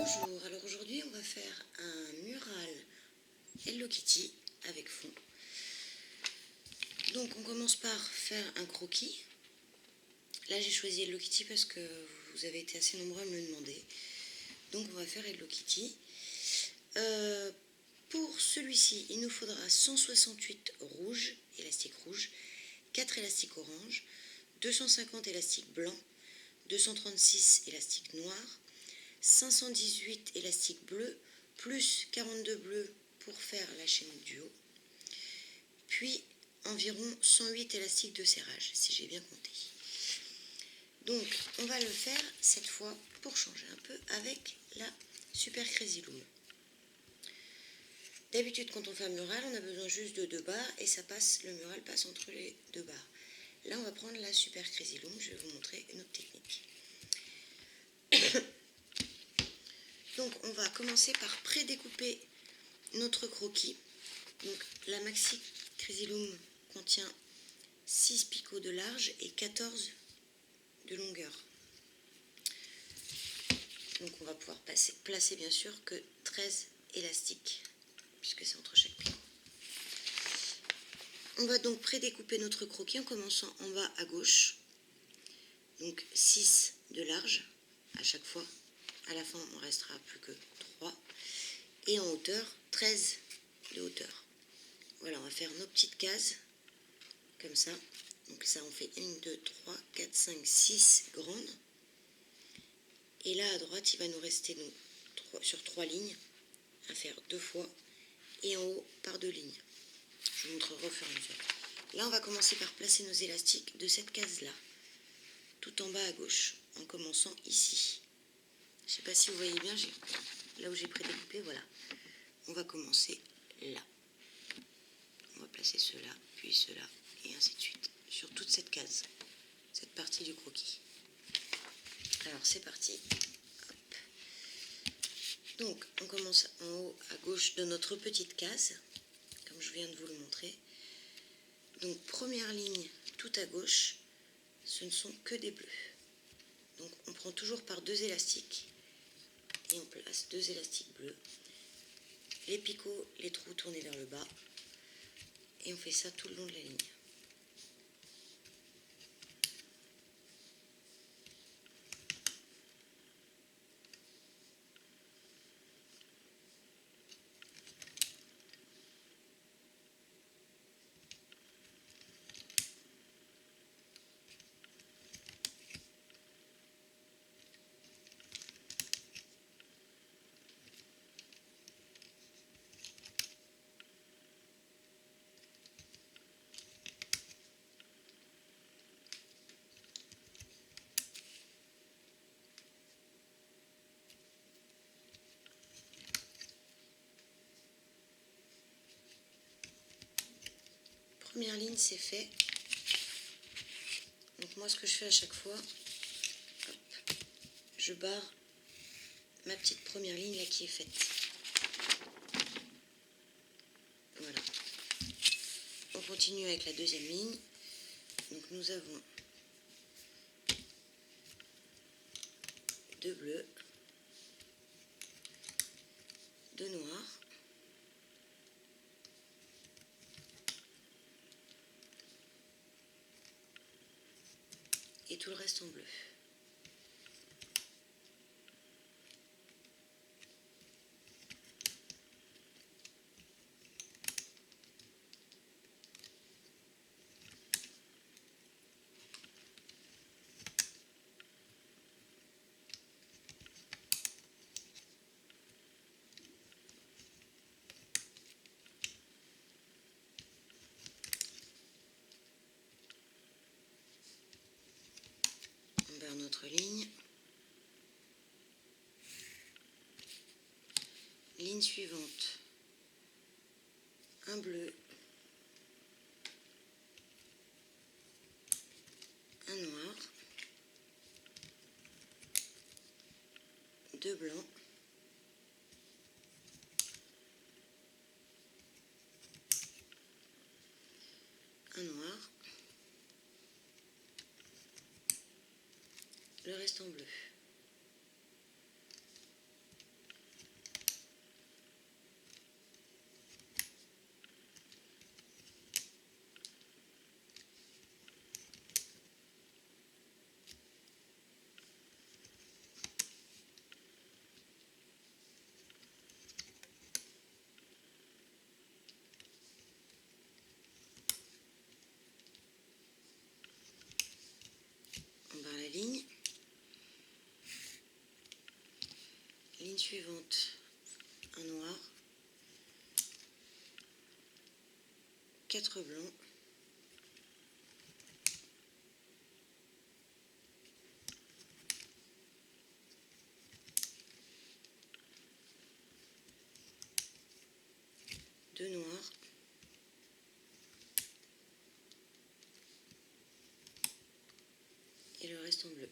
Bonjour, alors aujourd'hui on va faire un mural Hello Kitty avec fond. Donc on commence par faire un croquis. Là j'ai choisi Hello Kitty parce que vous avez été assez nombreux à me le demander. Donc on va faire Hello Kitty. Pour celui-ci il nous faudra 168 rouge, élastique rouge, 4 élastiques orange, 250 élastiques blancs, 236 élastiques noirs, 518 élastiques bleus, plus 42 bleus pour faire la chaîne du haut, puis environ 108 élastiques de serrage, si j'ai bien compté. Donc, on va le faire cette fois, pour changer un peu, avec la Super Crazy Loom. D'habitude, quand on fait un mural, on a besoin juste de 2 barres, et le mural passe entre les 2 barres. Là, on va prendre la Super Crazy Loom, je vais vous montrer une autre technique. Donc on va commencer par pré-découper notre croquis. Donc la Maxi Crazy Loom contient 6 picots de large et 14 de longueur. Donc on va pouvoir placer bien sûr que 13 élastiques, puisque c'est entre chaque picot. On va donc pré-découper notre croquis en commençant en bas à gauche. Donc 6 de large à chaque fois. À la fin, on restera plus que 3. Et en hauteur, 13 de hauteur. Voilà, on va faire nos petites cases, comme ça. Donc ça, on fait 1, 2, 3, 4, 5, 6 grandes. Et là, à droite, il va nous rester sur 3 lignes, à faire 2 fois. Et en haut, par 2 lignes. Je vous montrerai au fur et à mesure. Là, on va commencer par placer nos élastiques de cette case-là, tout en bas à gauche, en commençant ici. Je ne sais pas si vous voyez bien, là où j'ai pré-découpé, voilà. On va commencer là. On va placer cela, puis cela, et ainsi de suite, sur toute cette case, cette partie du croquis. Alors c'est parti. Hop. Donc on commence en haut à gauche de notre petite case, comme je viens de vous le montrer. Donc première ligne tout à gauche, ce ne sont que des bleus. Donc on prend toujours par 2 élastiques, et on place 2 élastiques bleus. Les picots, les trous tournés vers le bas, et on fait ça tout le long de la ligne. Première ligne, c'est fait. Donc moi, ce que je fais à chaque fois, hop, je barre ma petite première ligne là qui est faite. Voilà. On continue avec la deuxième ligne. Donc nous avons 2 bleus, 2 noirs, et tout le reste en bleu. On barre notre ligne. Ligne suivante. Un bleu, un noir, 2 blancs, un noir, le reste en bleu. suivante, un noir, 4 blancs, deux noirs, et le reste en bleu.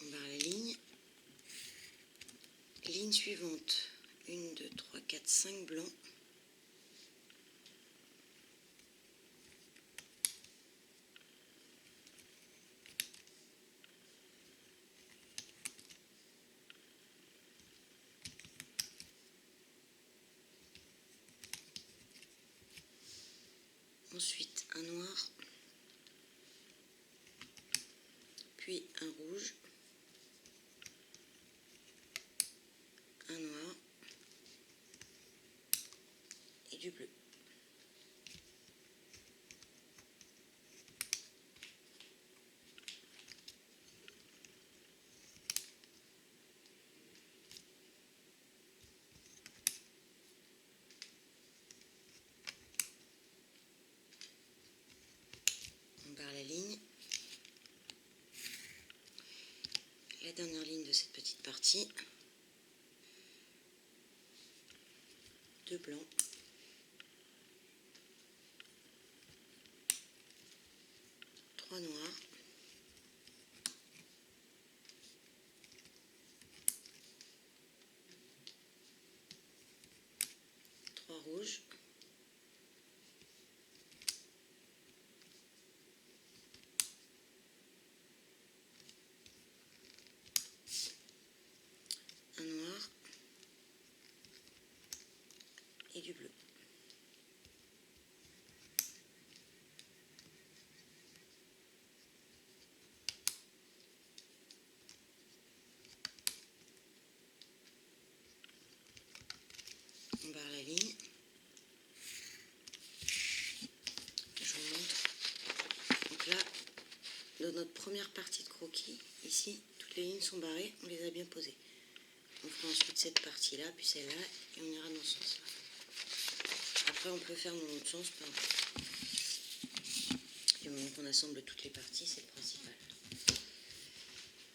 On barre la ligne. Ligne suivante, 1, 2, 3, 4, 5 blancs, ensuite un noir, puis un rouge, un noir et du bleu. On barre la ligne. La dernière ligne de cette petite partie. 2 blancs, 3 noirs, 3 rouges, un noir et du bleu. On barre la ligne. Je vous montre. Donc là, dans notre première partie de croquis, ici, toutes les lignes sont barrées, on les a bien posées. On fera ensuite cette partie-là, puis celle-là, et on ira dans ce sens-là. Après, on peut faire dans l'autre sens, peu importe. Du moment qu'on assemble toutes les parties, c'est le principal.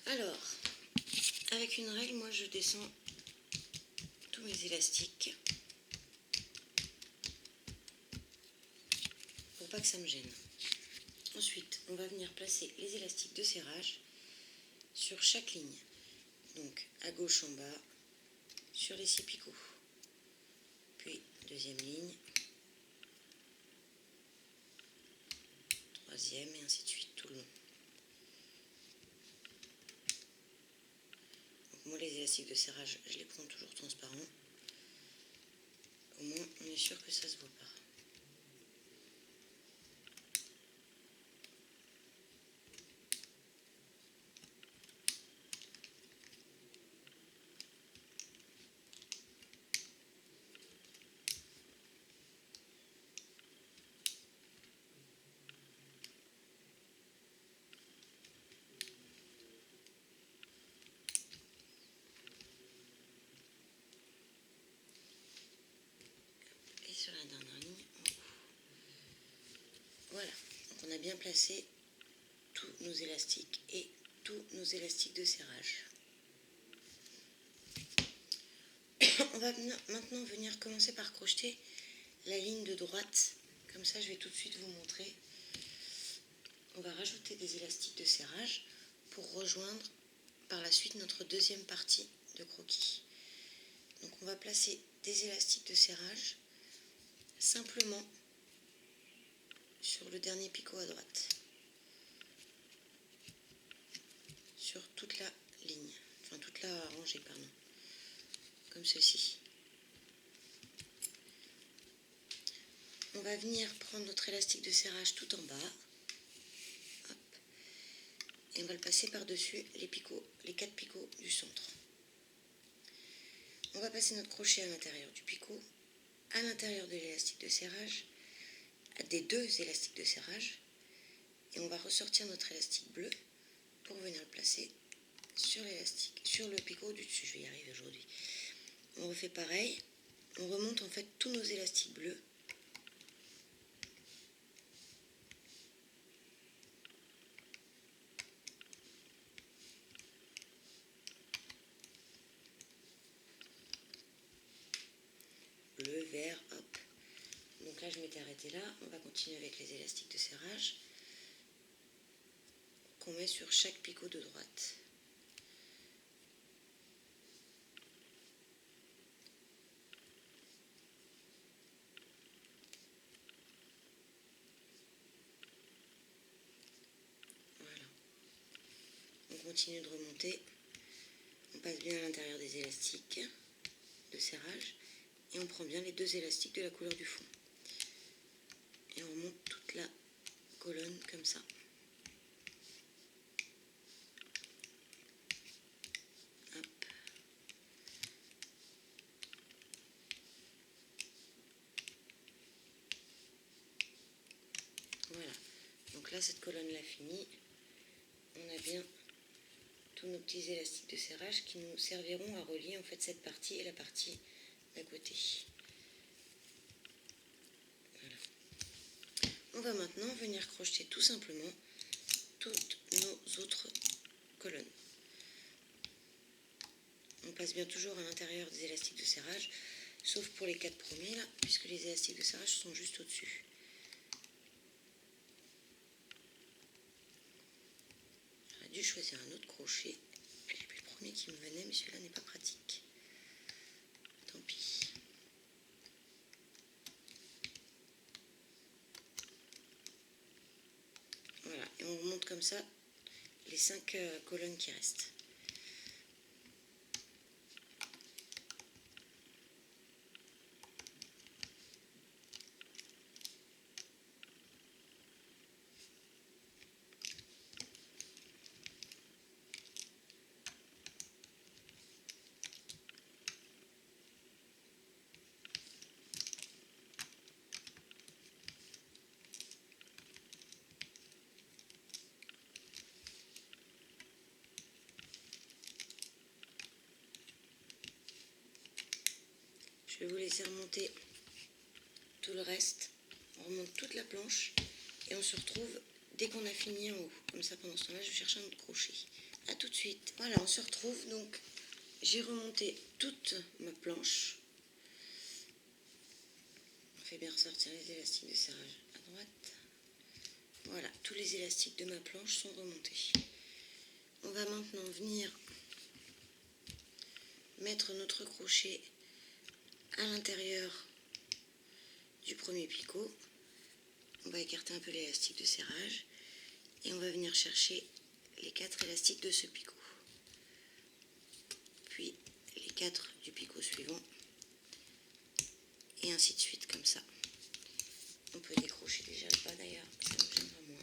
Alors, avec une règle, moi je descends tous mes élastiques pour pas que ça me gêne. Ensuite, on va venir placer les élastiques de serrage sur chaque ligne. Donc, à gauche en bas, sur les 6 picots. Puis, deuxième ligne, troisième, et ainsi de suite, tout le long. Donc, moi, les élastiques de serrage, je les prends toujours transparents. Au moins, on est sûr que ça se voit pas. Et sur la dernière ligne, en haut. Voilà, donc on a bien placé tous nos élastiques et tous nos élastiques de serrage. On va maintenant venir commencer par crocheter la ligne de droite. Comme ça, je vais tout de suite vous montrer. On va rajouter des élastiques de serrage pour rejoindre par la suite notre deuxième partie de croquis. Donc on va placer des élastiques de serrage simplement sur le dernier picot à droite, sur toute la ligne, enfin toute la rangée, pardon, comme ceci. On va venir prendre notre élastique de serrage tout en bas. Hop. et on va le passer par-dessus les picots, les 4 picots du centre. On va passer notre crochet à l'intérieur du picot, à l'intérieur de l'élastique de serrage, des 2 élastiques de serrage, et on va ressortir notre élastique bleu pour venir le placer sur l'élastique, sur le picot du dessus. Je vais y arriver aujourd'hui. On refait pareil, on remonte en fait tous nos élastiques bleus. Bleu, vert, hop. Donc là je m'étais arrêtée là, on va continuer avec les élastiques de serrage qu'on met sur chaque picot de droite. Voilà. On continue de remonter, on passe bien à l'intérieur des élastiques de serrage et on prend bien les 2 élastiques de la couleur du fond. Et on remonte toute la colonne comme ça. Hop. Voilà. Donc là, cette colonne-là finie. On a bien tous nos petits élastiques de serrage qui nous serviront à relier en fait cette partie et la partie d'à côté. Voilà. On va maintenant venir crocheter tout simplement toutes nos autres colonnes. On passe bien toujours à l'intérieur des élastiques de serrage, sauf pour les 4 premiers là, puisque les élastiques de serrage sont juste au-dessus. J'aurais dû choisir un autre crochet. J'ai pris le premier qui me venait, mais celui-là n'est pas pratique. Tant pis. Voilà, et on remonte comme ça les 5 colonnes qui restent. Je vais vous laisser remonter tout le reste. On remonte toute la planche et on se retrouve dès qu'on a fini en haut. Comme ça, pendant ce temps-là, je vais chercher un autre crochet. A tout de suite. Voilà, on se retrouve. Donc, j'ai remonté toute ma planche. On fait bien ressortir les élastiques de serrage à droite. Voilà, tous les élastiques de ma planche sont remontés. On va maintenant venir mettre notre crochet à l'intérieur du premier picot. On va écarter un peu l'élastique de serrage et on va venir chercher les 4 élastiques de ce picot, puis les 4 du picot suivant et ainsi de suite comme ça. On peut décrocher déjà le bas d'ailleurs, ça me gênera moins.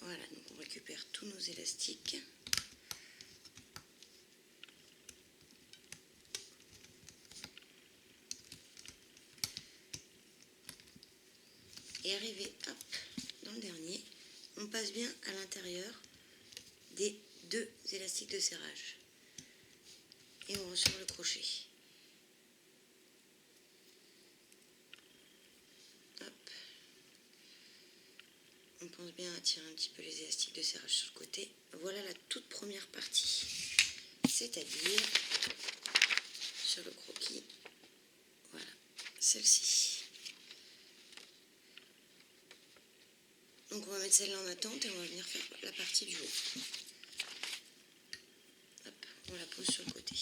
Voilà, donc on récupère tous nos élastiques. Et arrivé hop, dans le dernier, on passe bien à l'intérieur des 2 élastiques de serrage. Et on ressort le crochet. Hop. On pense bien à tirer un petit peu les élastiques de serrage sur le côté. Voilà la toute première partie. C'est-à-dire sur le croquis. Voilà, celle-ci. Donc on va mettre celle-là en attente et on va venir faire la partie du haut. Hop, on la pose sur le côté.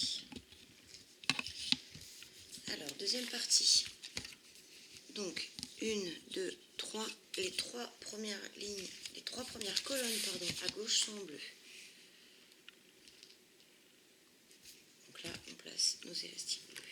Alors, deuxième partie. Donc, 1, 2, 3. Les 3 premières lignes, les 3 premières colonnes, pardon, à gauche sont en bleu. place nos élastiques bleus.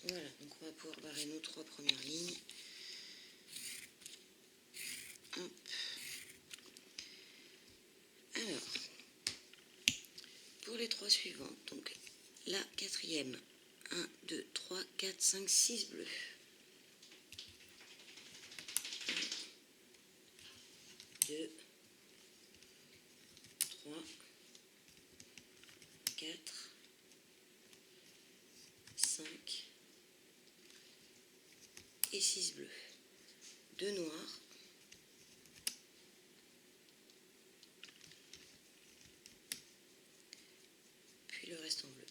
Voilà, donc on va pouvoir barrer nos 3 premières lignes. Hop. Alors, pour les 3 suivantes, donc la 4e, 1, 2, 3, 4, 5, 6 bleus. 1, 2, 3, 4, 5 et 6 bleus. 2 noirs. Puis le reste en bleu.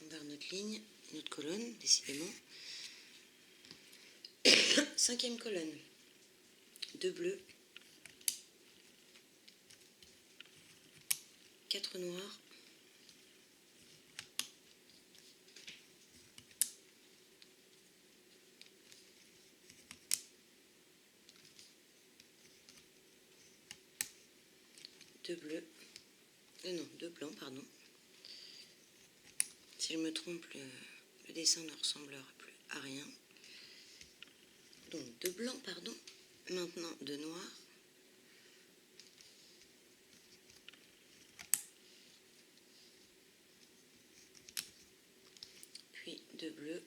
On barre notre ligne, notre colonne, décidément. 5e colonne. 2 bleus. 4 noirs. 2 bleus. Non, 2 blancs, pardon. Si je me trompe, le dessin ne ressemblera plus à rien. Donc 2 blancs, pardon. Maintenant 2 noirs. Puis 2 bleus.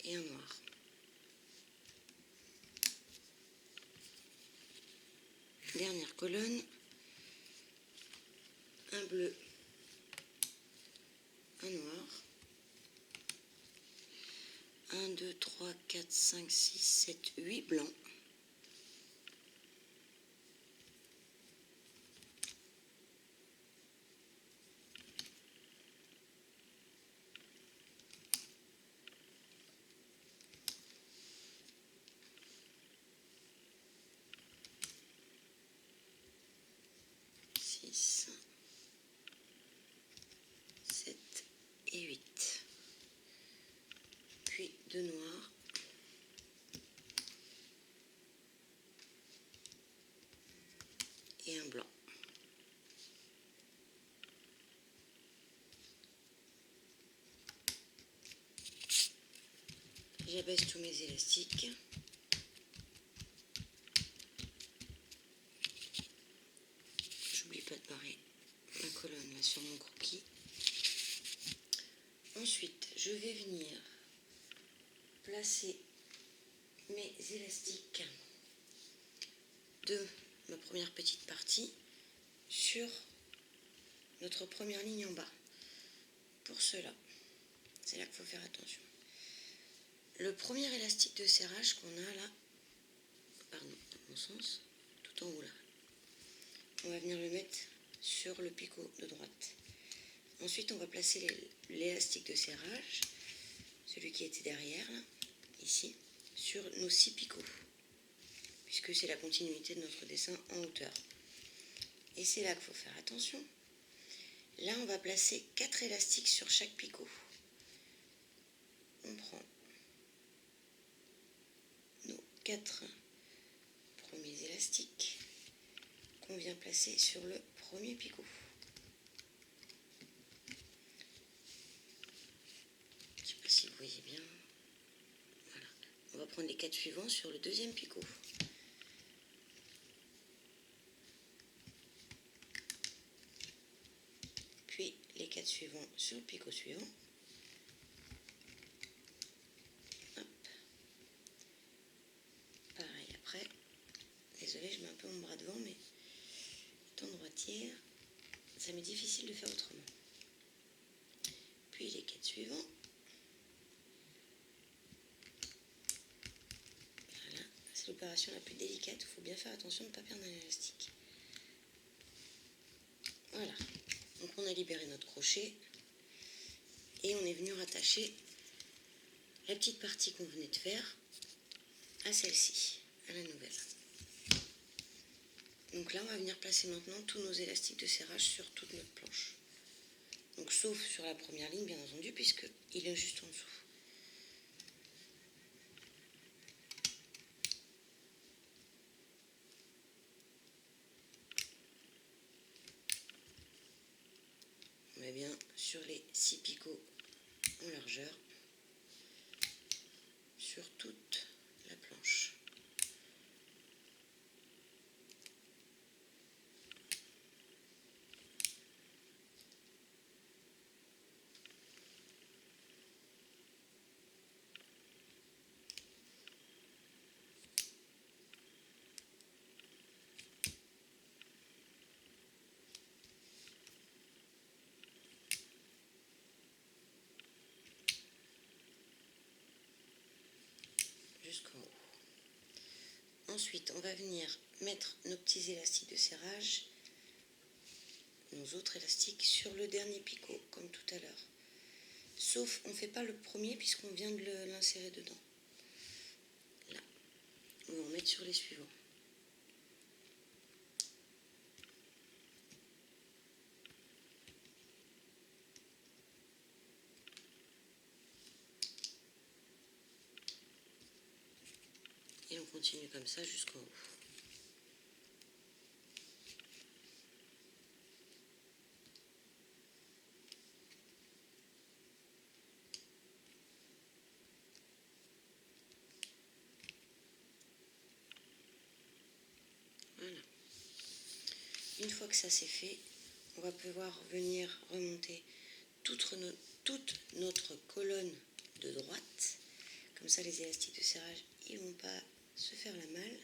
Et un noir. Dernière colonne. Un bleu. Un noir. 1, 2, 3, 4, 5, 6, 7, 8 blancs. Et 8. Puis 2 noirs. Et un blanc. J'abaisse tous mes élastiques. J'oublie pas de barrer ma colonne là sur mon croquis. Ensuite, je vais venir placer mes élastiques de ma première petite partie sur notre première ligne en bas. Pour cela, c'est là qu'il faut faire attention. Le premier élastique de serrage qu'on a là, pardon, dans mon sens, tout en haut là, on va venir le mettre sur le picot de droite. Ensuite, on va placer l'élastique de serrage, celui qui était derrière là, ici, sur nos 6 picots, puisque c'est la continuité de notre dessin en hauteur. Et c'est là qu'il faut faire attention. Là, on va placer 4 élastiques sur chaque picot. On prend nos 4 premiers élastiques qu'on vient placer sur le premier picot. Je ne sais pas si vous voyez bien. Voilà. On va prendre les 4 suivants sur le deuxième picot. Puis les 4 suivants sur le picot suivant. Hop. Pareil après. Désolée, je mets un peu mon bras devant, mais étant droitière, ça m'est difficile de faire autrement. Puis les 4 suivants. Voilà, c'est l'opération la plus délicate, il faut bien faire attention de ne pas perdre un élastique. Voilà, donc on a libéré notre crochet et on est venu rattacher la petite partie qu'on venait de faire à celle-ci, à la nouvelle. Donc là, on va venir placer maintenant tous nos élastiques de serrage sur toute notre planche. Donc sauf sur la première ligne, bien entendu, puisqu'il est juste en dessous. On met bien sur les 6 picots en largeur, sur toute la planche. Jusqu'en haut. Ensuite, on va venir mettre nos petits élastiques de serrage, nos autres élastiques, sur le dernier picot, comme tout à l'heure. Sauf, on ne fait pas le premier puisqu'on vient de l'insérer dedans. Là, on va en mettre sur les suivants. Et on continue comme ça jusqu'en haut. Voilà. Une fois que ça c'est fait, on va pouvoir venir remonter toute notre colonne de droite. Comme ça, les élastiques de serrage, ils ne vont pas se faire la malle.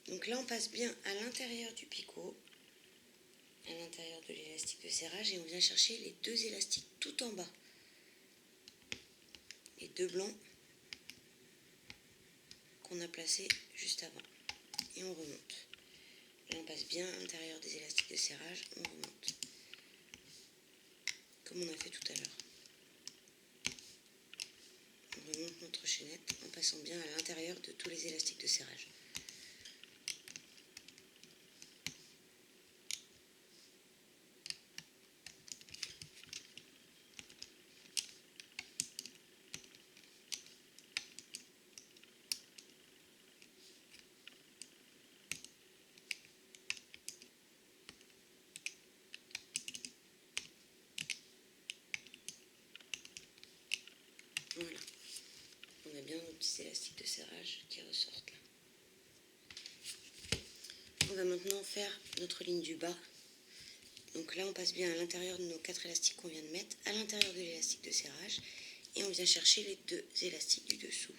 Donc là, on passe bien à l'intérieur du picot, à l'intérieur de l'élastique de serrage, et on vient chercher les 2 élastiques tout en bas. Les 2 blancs qu'on a placés juste avant. Et on remonte. Là, on passe bien à l'intérieur des élastiques de serrage, on remonte. Comme on a fait tout à l'heure. On remonte notre chaînette en passant bien à l'intérieur de tous les élastiques de serrage. Voilà. On a bien nos petits élastiques de serrage qui ressortent là. On va maintenant faire notre ligne du bas Donc là, on passe bien à l'intérieur de nos 4 élastiques qu'on vient de mettre, à l'intérieur de l'élastique de serrage, et on vient chercher les 2 élastiques du dessous,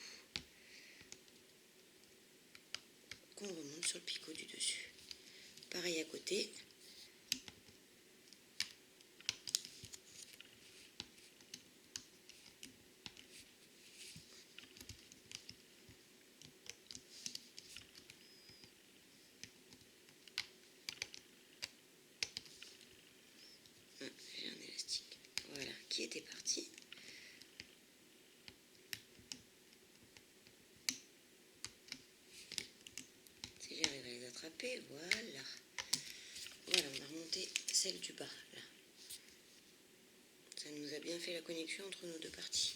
qu'on remonte sur le picot du dessus. Pareil à côté. J'ai un élastique, voilà, qui était parti. Si j'arrive à les attraper, voilà. Voilà, on a remonté celle du bas, là. Ça nous a bien fait la connexion entre nos deux parties.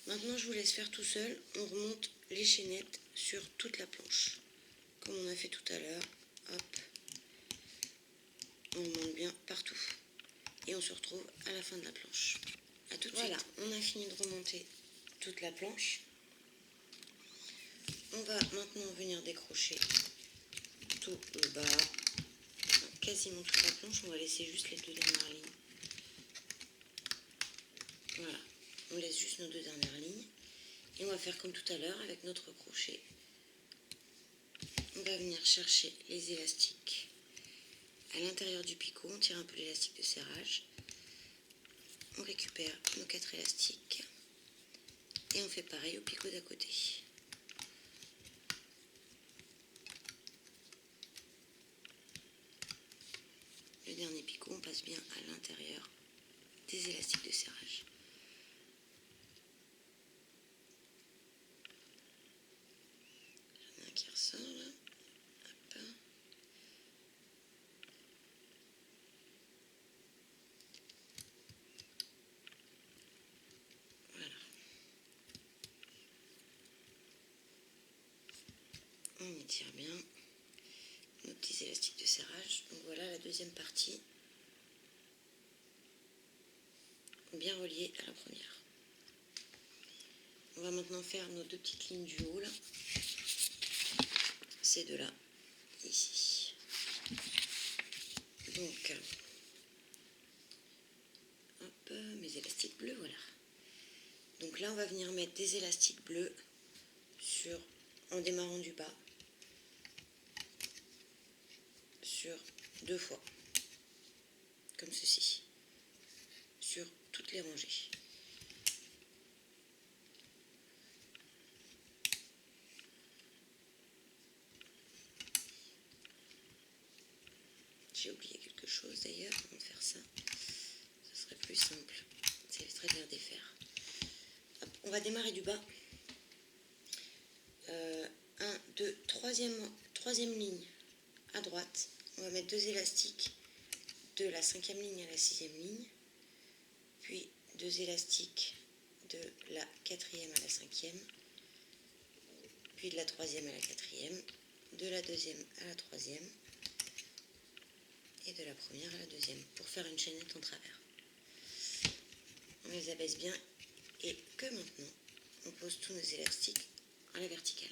Maintenant, je vous laisse faire tout seul. On remonte les chaînettes sur toute la planche, comme on a fait tout à l'heure. Hop, on remonte bien partout. Et on se retrouve à la fin de la planche. A tout de suite. Voilà, on a fini de remonter toute la planche. On va maintenant venir décrocher tout le bas, quasiment toute la planche. On va laisser juste les 2 dernières lignes. Voilà, on laisse juste nos 2 dernières lignes. Et on va faire comme tout à l'heure avec notre crochet. On va venir chercher les élastiques à l'intérieur du picot. On tire un peu l'élastique de serrage. On récupère nos 4 élastiques. Et on fait pareil au picot d'à côté. Le dernier picot, on passe bien à l'intérieur des élastiques de serrage. J'en ai un qui ressort là. Hop. Voilà. On étire bien nos petits élastiques de serrage. Donc voilà la deuxième partie, bien reliée à la première. On va maintenant faire nos 2 petites lignes du haut là. Ces 2 là, ici. Donc, hop, mes élastiques bleus, voilà. Donc là, on va venir mettre des élastiques bleus en démarrant du bas, sur 2 fois, comme ceci, sur toutes les rangées. J'ai oublié quelque chose d'ailleurs, avant de faire ça, ce serait plus simple, ça éviterait de les redéfaire. Hop, on va démarrer du bas. 1, 2, troisième ligne à droite, on va mettre 2 élastiques de la 5e ligne à la 6e ligne, puis 2 élastiques de la 4e à la 5e, puis de la 3e à la 4e, de la 2e à la 3e et de la 1re à la 2e pour faire une chaînette en travers. On les abaisse bien et que maintenant on pose tous nos élastiques à la verticale.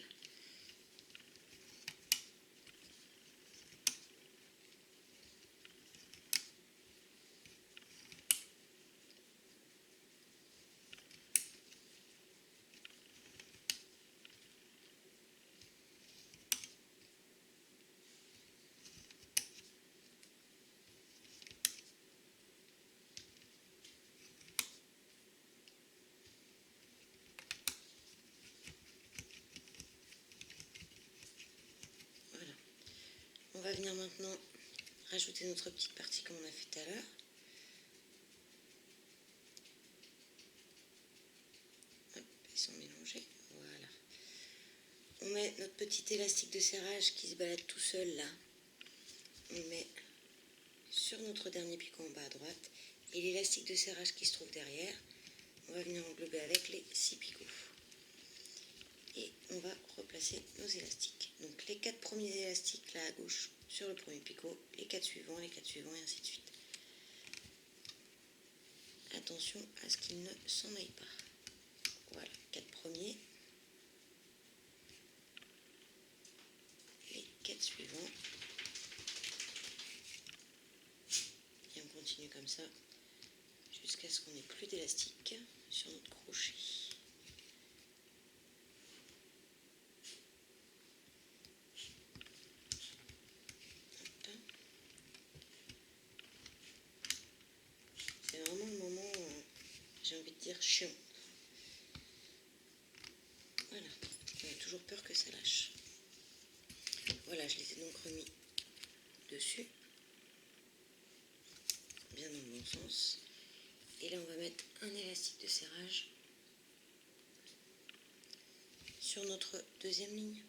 Voilà. On va venir maintenant rajouter notre petite partie comme on a fait tout à l'heure. Hop, ils sont mélangés. Voilà. On met notre petit élastique de serrage qui se balade tout seul là. On le met sur notre dernier picot en bas à droite. Et l'élastique de serrage qui se trouve derrière, on va venir englober avec les 6 picots. Et on va replacer nos élastiques. Donc les 4 premiers élastiques là à gauche sur le premier picot, les 4 suivants et ainsi de suite. Attention à ce qu'ils ne s'en aillent pas. Voilà, 4 premiers. Les 4 suivants. comme ça jusqu'à ce qu'on n'ait plus d'élastique sur notre crochet. C'est vraiment le moment, j'ai envie de dire, chiant. Voilà, on a toujours peur que ça lâche. Voilà, je les ai donc remis dessus, bien dans le bon sens. Et là, on va mettre un élastique de serrage sur notre deuxième ligne,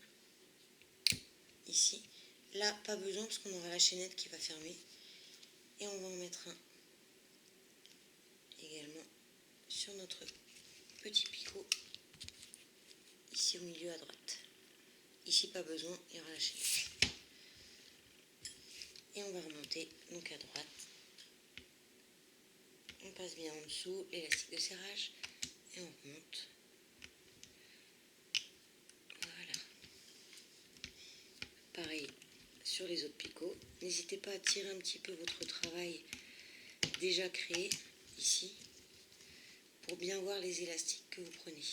ici. Là, pas besoin parce qu'on aura la chaînette qui va fermer. Et on va en mettre un également sur notre petit picot, ici au milieu à droite. Ici, pas besoin, il y aura la chaînette. Et on va remonter donc à droite. On passe bien en dessous, l'élastique de serrage, et on remonte. Voilà. Pareil sur les autres picots. N'hésitez pas à tirer un petit peu votre travail déjà créé ici pour bien voir les élastiques que vous prenez.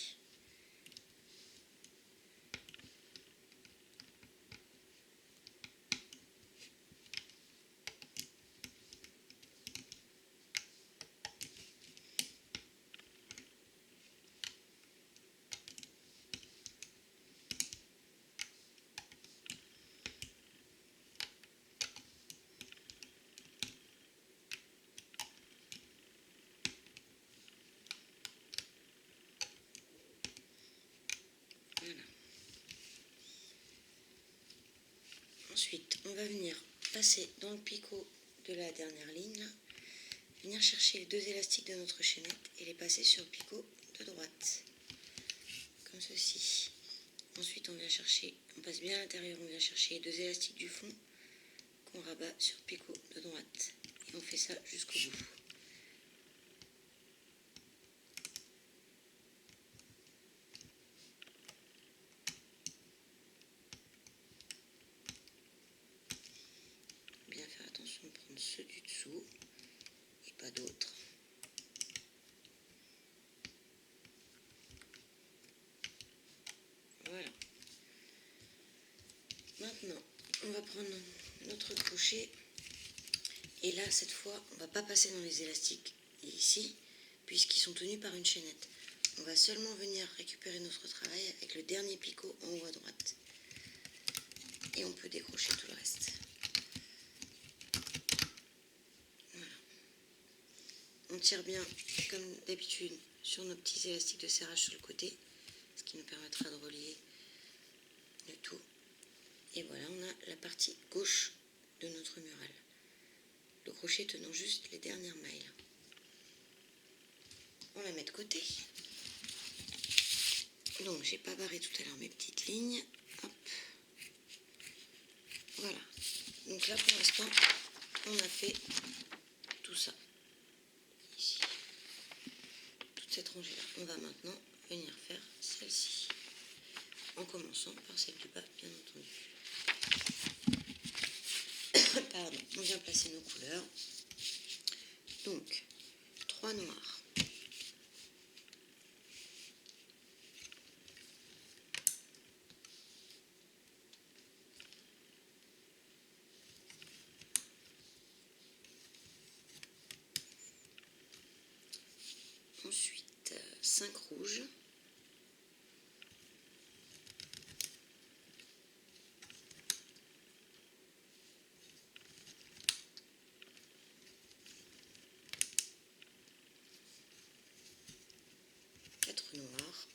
Voilà. Ensuite, on va venir passer dans le picot de la dernière ligne, là, venir chercher les deux élastiques de notre chaînette et les passer sur le picot de droite, comme ceci. Ensuite, on passe bien à l'intérieur, on vient chercher les deux élastiques du fond qu'on rabat sur le picot de droite. Et on fait ça jusqu'au bout. Bien faire attention de prendre ceux du dessous et pas d'autres. Voilà. Maintenant, on va prendre notre crochet et là, cette fois, on ne va pas passer dans les élastiques ici, puisqu'ils sont tenus par une chaînette. On va seulement venir récupérer notre travail avec le dernier picot en haut à droite. Et on peut décrocher tout le reste. Voilà. On tire bien, comme d'habitude, sur nos petits élastiques de serrage sur le côté, ce qui nous permettra de relier le tout. Et voilà, on a la partie gauche de notre mural. Le crochet tenant juste les dernières mailles. On la met de côté. Donc, j'ai pas barré tout à l'heure mes petites lignes. Hop. Voilà. Donc là, pour l'instant, on a fait tout ça. Ici. Toute cette rangée-là. On va maintenant venir faire celle-ci. En commençant par celle du bas, bien entendu. Pardon, on vient placer nos couleurs. Donc, 3 noirs. Ensuite, 5 rouges. Noirs,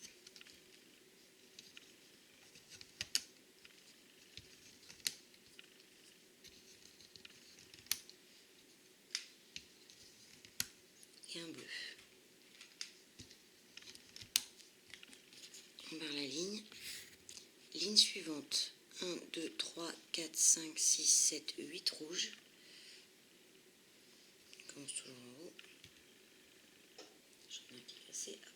et un bleu. On barre la ligne. Ligne suivante, 1, 2, 3, 4, 5, 6, 7, 8 rouges. On commence toujours en haut. J'en ai un qui est cassé. Hop.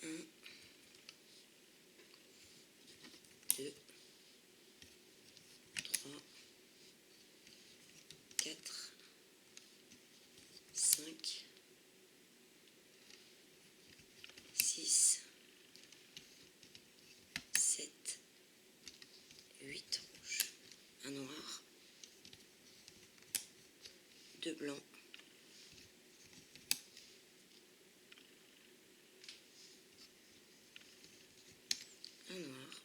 1, 2, 3, 4, 8 rouges, un noir, 2 blancs, un noir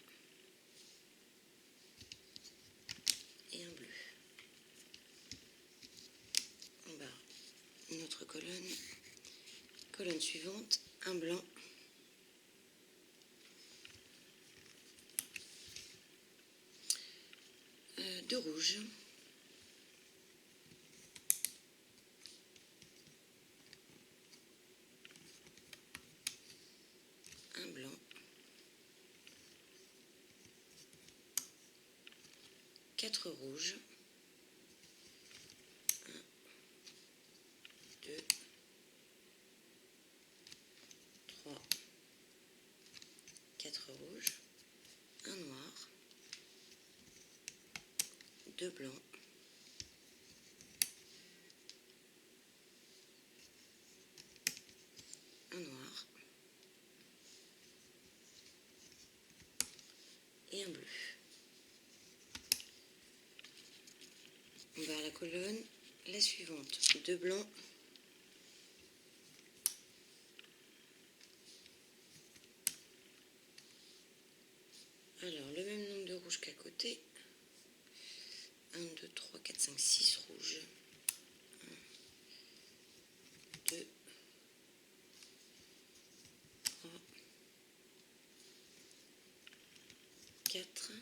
et un bleu. On barre notre colonne. Colonne suivante, un blanc, deux rouges, un blanc, 4 rouges, 1, 2, 3, 4 rouges, un noir, 2 blancs, un noir et un bleu. On va à la colonne, la suivante, 2 blancs, alors le même nombre de rouges qu'à côté, 1, 2, 3, 4, 5, 6 rouges, 1, 2, 3, 4,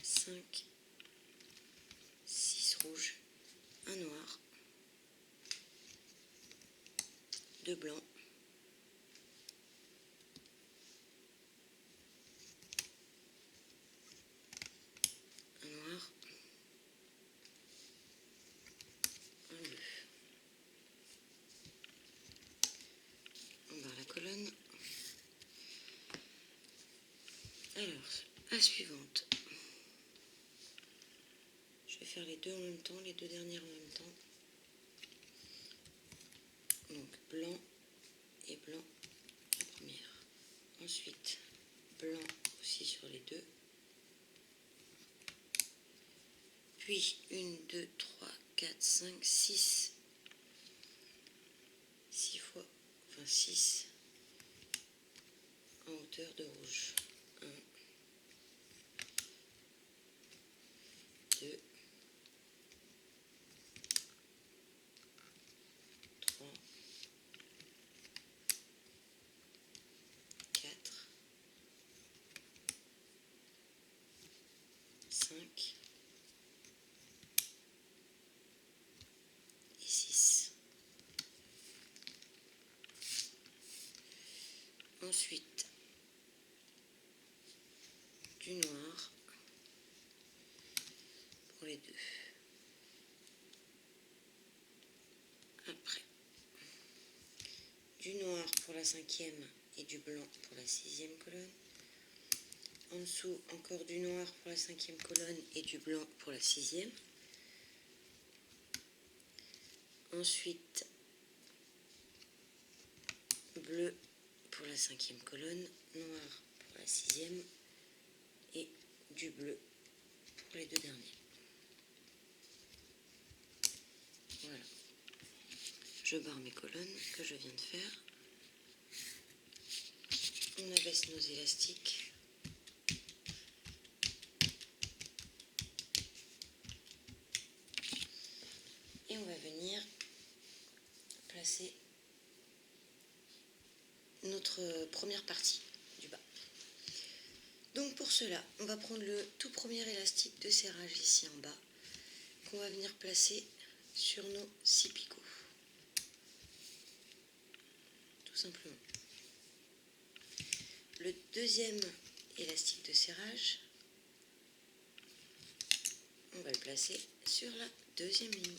5, 6 rouges, un noir, 2 blancs, un noir, un bleu. On barre la colonne. Alors, la suivante. Je vais faire les deux en même temps, les deux dernières en même temps. Donc blanc et blanc la première. Ensuite blanc aussi sur les deux. Puis 1, 2, 3, 4, 5, 6. 6 fois, enfin 6 en hauteur de rouge. 1, 2, 3, 4, 5 et 6. Ensuite, du noir pour les deux. Après, du noir pour la cinquième et du blanc pour la sixième colonne. En dessous, encore du noir pour la cinquième colonne et du blanc pour la sixième. Ensuite, bleu pour la cinquième colonne, noir pour la sixième et du bleu pour les deux derniers. Voilà. Je barre mes colonnes que je viens de faire. On abaisse nos élastiques. Et on va venir placer notre première partie du bas. Donc pour cela, on va prendre le tout premier élastique de serrage ici en bas, qu'on va venir placer sur nos 6 picots. Tout simplement. Le deuxième élastique de serrage, on va le placer sur la deuxième ligne.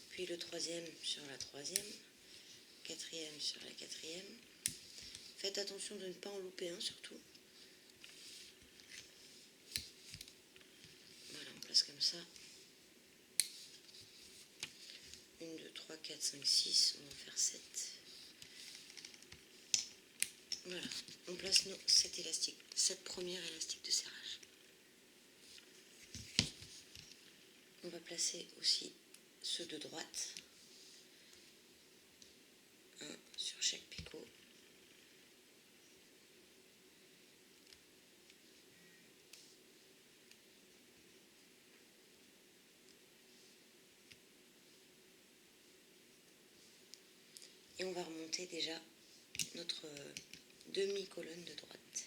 Puis le troisième sur la troisième, quatrième sur la quatrième. Faites attention de ne pas en louper un surtout. Voilà, on place comme ça. 1, 2, 3, 4, 5, 6, on va en faire 7. Voilà, on place cette première élastique de serrage. On va placer aussi ceux de droite, un sur chaque picot. Et on va remonter déjà notre demi-colonne de droite.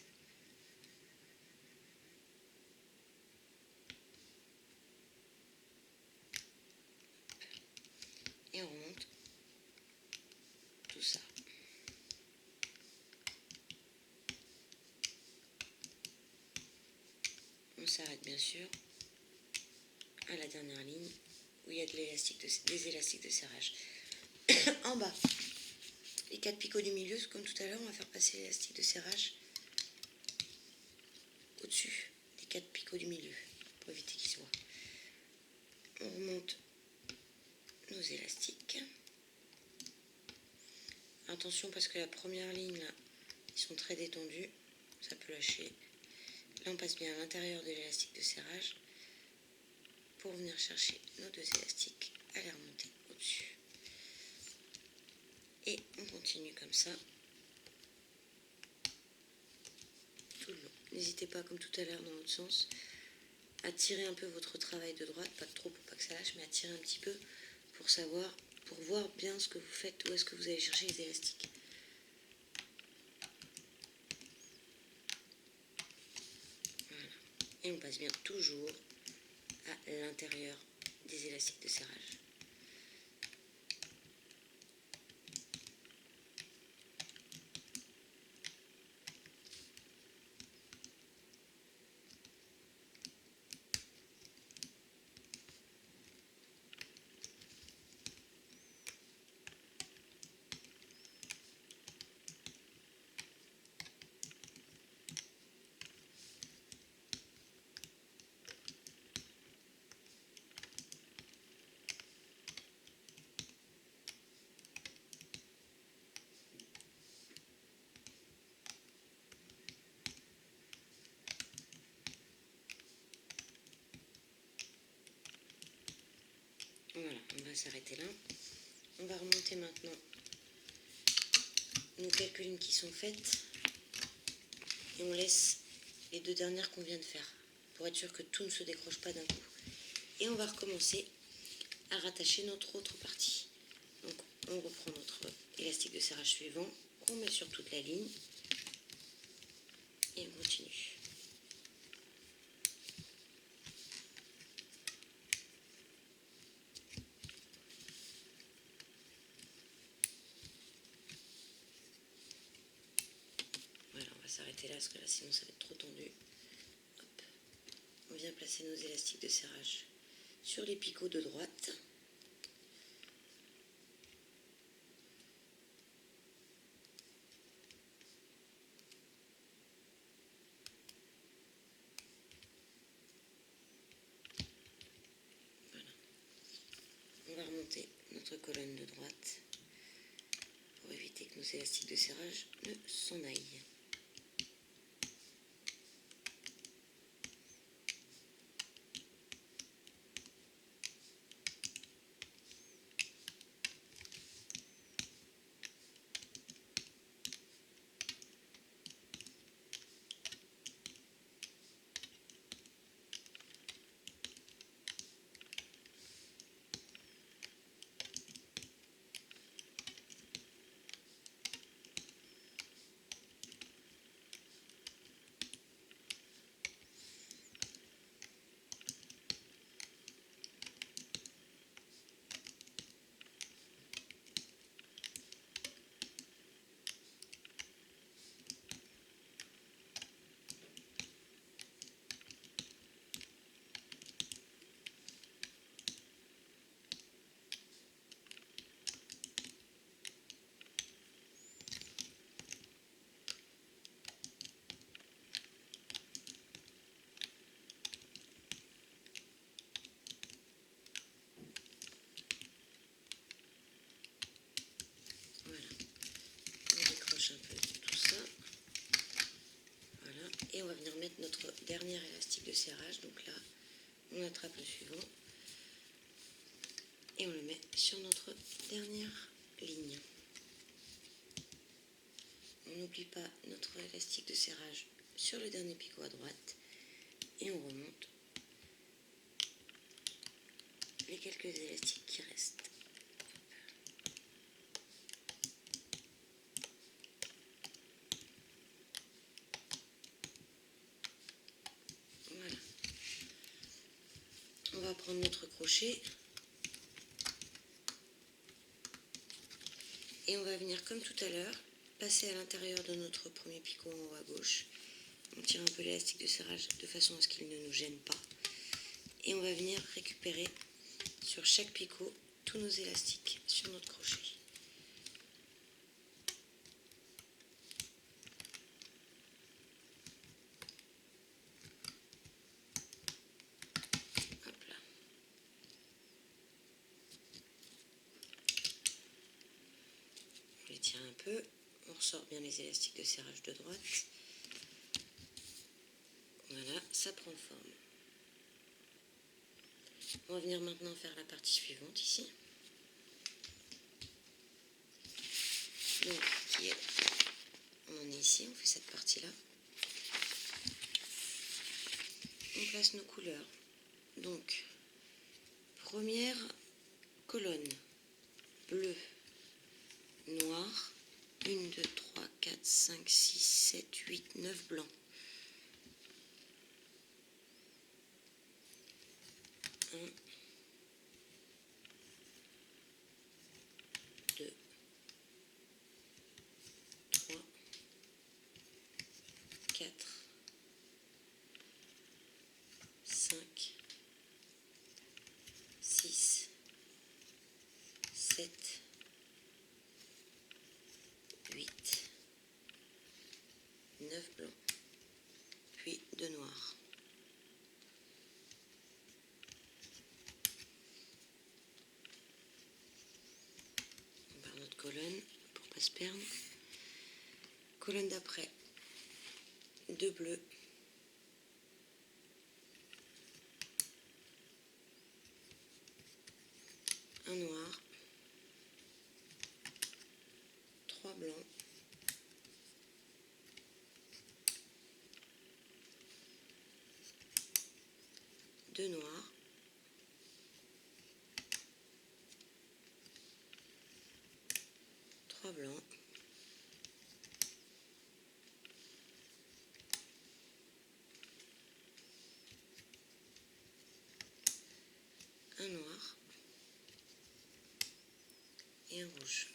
Et on remonte tout ça. On s'arrête bien sûr à la dernière ligne où il y a des élastiques de serrage. En bas, les 4 picots du milieu, comme tout à l'heure, on va faire passer l'élastique de serrage au-dessus des 4 picots du milieu pour éviter qu'ils se voient. On remonte nos élastiques. Attention parce que la première ligne, là, ils sont très détendus, ça peut lâcher. Là, on passe bien à l'intérieur de l'élastique de serrage pour venir chercher nos 2 élastiques à les remonter au-dessus. Et on continue comme ça tout le long. N'hésitez pas, comme tout à l'heure dans l'autre sens, à tirer un peu votre travail de droite, pas trop pour pas que ça lâche, mais à tirer un petit peu pour voir bien ce que vous faites, où est-ce que vous allez chercher les élastiques. Voilà. Et on passe bien toujours à l'intérieur des élastiques de serrage. Voilà, on va s'arrêter là. On va remonter maintenant nos quelques lignes qui sont faites et on laisse les 2 dernières qu'on vient de faire pour être sûr que tout ne se décroche pas d'un coup. Et on va recommencer à rattacher notre autre partie. Donc on reprend notre élastique de serrage suivant qu'on met sur toute la ligne et on continue. Voilà, on va s'arrêter là parce que là sinon ça va être trop tendu. Hop. On vient placer nos élastiques de serrage sur les picots de droite. Voilà. On va remonter notre colonne de droite pour éviter que nos élastiques de serrage ne s'en aillent. va venir mettre notre dernier élastique de serrage. Donc là, on attrape le suivant et on le met sur notre dernière ligne. On n'oublie pas notre élastique de serrage sur le dernier picot à droite et on remonte les quelques élastiques qui restent. Voilà. On va prendre notre crochet et on va venir comme tout à l'heure passer à l'intérieur de notre premier picot en haut à gauche. On tire un peu l'élastique de serrage de façon à ce qu'il ne nous gêne pas et on va venir récupérer sur chaque picot tous nos élastiques sur notre crochet. Hop là. On les tire un peu, on ressort bien les élastiques de serrage de droite. Voilà, ça prend forme. On va venir maintenant faire la partie suivante ici. Donc, on en est ici, on fait cette partie-là. On place nos couleurs. Donc, première colonne, bleu, noir, 1, 2, 3, 4, 5, 6, 7, 8, 9 blancs. 1, 2, 3, 4, 5, 6, 7, 8, 9 blancs, puis 2 noirs. On barre notre colonne pour ne pas se perdre. Colonne d'après, 2 bleus, 1 noir, 3 blancs, 2 noirs, 3 blancs, 1 noir et un rouge.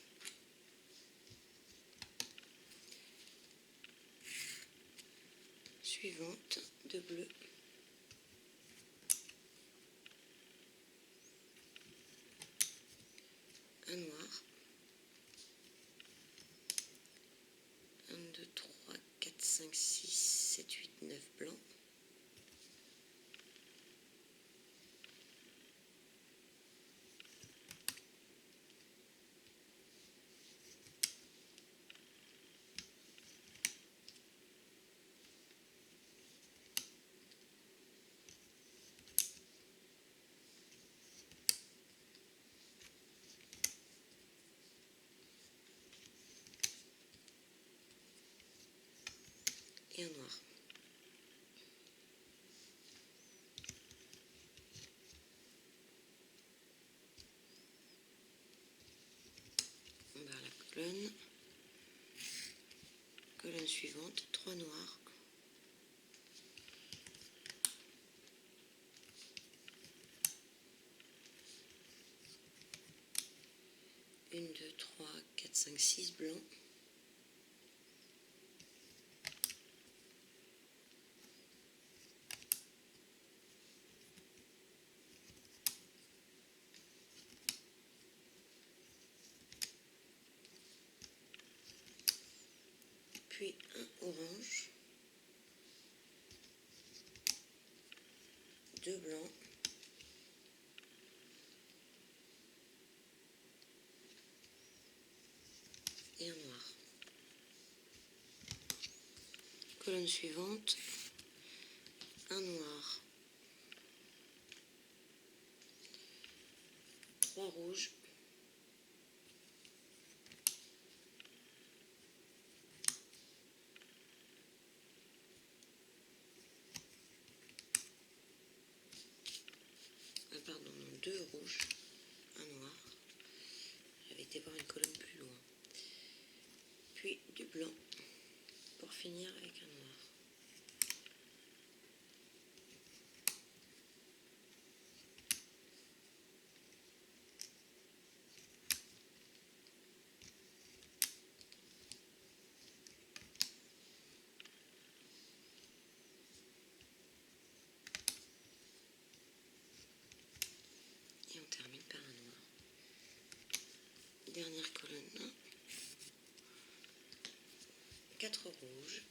Suivante, 2 bleus, 1 noir, 1, 2, 3, 4, 5, 6, 7, 8, 9 blancs, 1 noir. On barre la colonne. Colonne suivante, 3 noirs, 1, 2, 3, 4, 5, 6 blancs, 1 orange, 2 blancs, 1 noir. Colonne suivante, un noir, 3 rouges, pardon, non, 2 rouges, un noir, j'avais été voir une colonne plus loin, puis du blanc pour finir avec un noir. Et on termine par un noir. Dernière colonne, 4 rouges,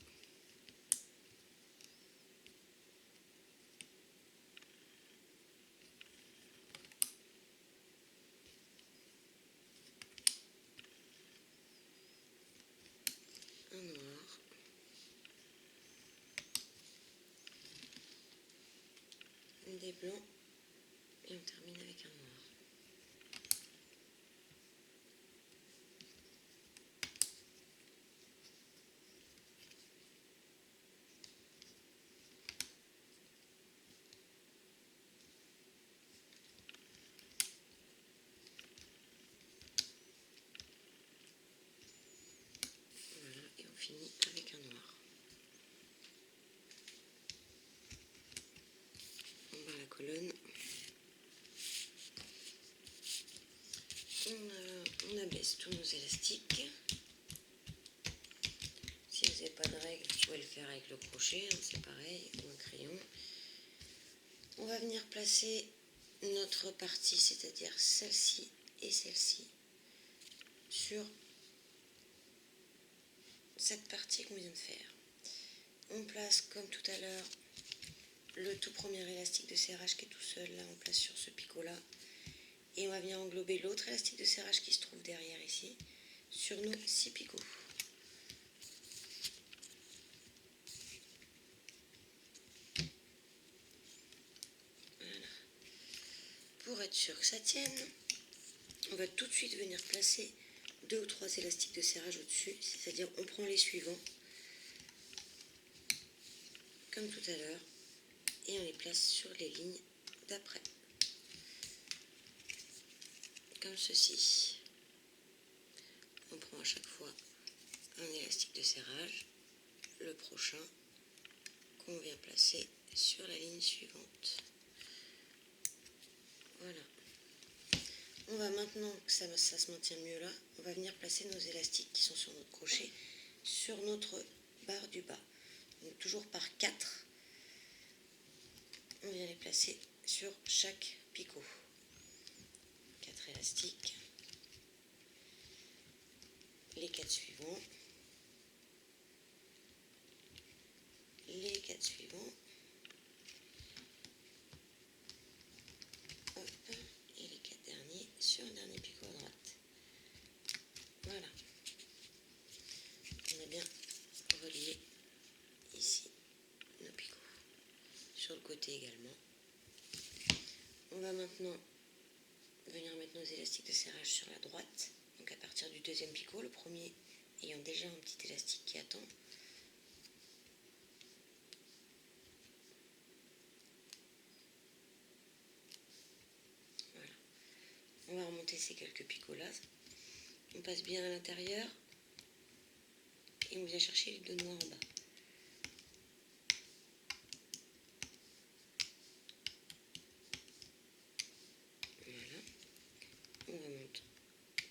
un noir, des blancs et on termine avec un noir. Voilà, et on finit avec un noir. On va à la colonne. On abaisse tous nos élastiques. Si vous n'avez pas de règle, vous pouvez le faire avec le crochet, hein, c'est pareil, ou un crayon. On va venir placer notre partie, c'est-à-dire celle-ci et celle-ci, sur cette partie qu'on vient de faire. On place, comme tout à l'heure, le tout premier élastique de serrage qui est tout seul, là on place sur ce picot-là. Et on va venir englober l'autre élastique de serrage qui se trouve derrière ici, sur nos 6 picots. Voilà. Pour être sûr que ça tienne, on va tout de suite venir placer 2 ou 3 élastiques de serrage au-dessus, c'est-à-dire on prend les suivants, comme tout à l'heure, et on les place sur les lignes d'après, comme ceci. On prend à chaque fois un élastique de serrage, le prochain qu'on vient placer sur la ligne suivante. Voilà. On va maintenant que ça se maintient mieux là, on va venir placer nos élastiques qui sont sur notre crochet sur notre barre du bas. Donc toujours par 4, on vient les placer sur chaque picot. 4 élastiques, les 4 suivants, les 4 suivants, hop, et les 4 derniers sur le dernier picot à droite. Voilà. On a bien relié ici nos picots. Sur le côté également. On va maintenant venir mettre nos élastiques de serrage sur la droite. Donc à partir du deuxième picot, le premier ayant déjà un petit élastique qui attend. Voilà. On va remonter ces quelques picots là. On passe bien à l'intérieur et on vient chercher les 2 noirs en bas. Voilà. On remonte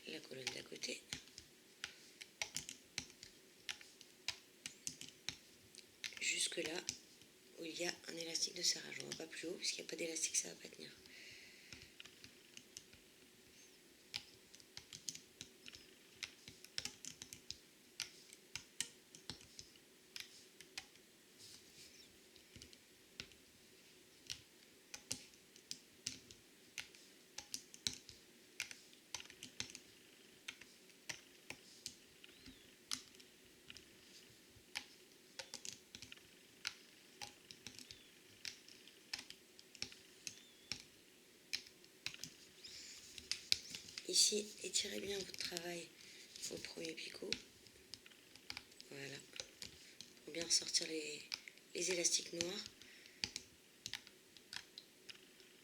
la colonne d'à côté. Jusque là où il y a un élastique de serrage. On ne va pas plus haut puisqu'il n'y a pas d'élastique, ça ne va pas tenir. ici, étirez bien votre travail au premier picot. Voilà. Pour bien ressortir les élastiques noirs.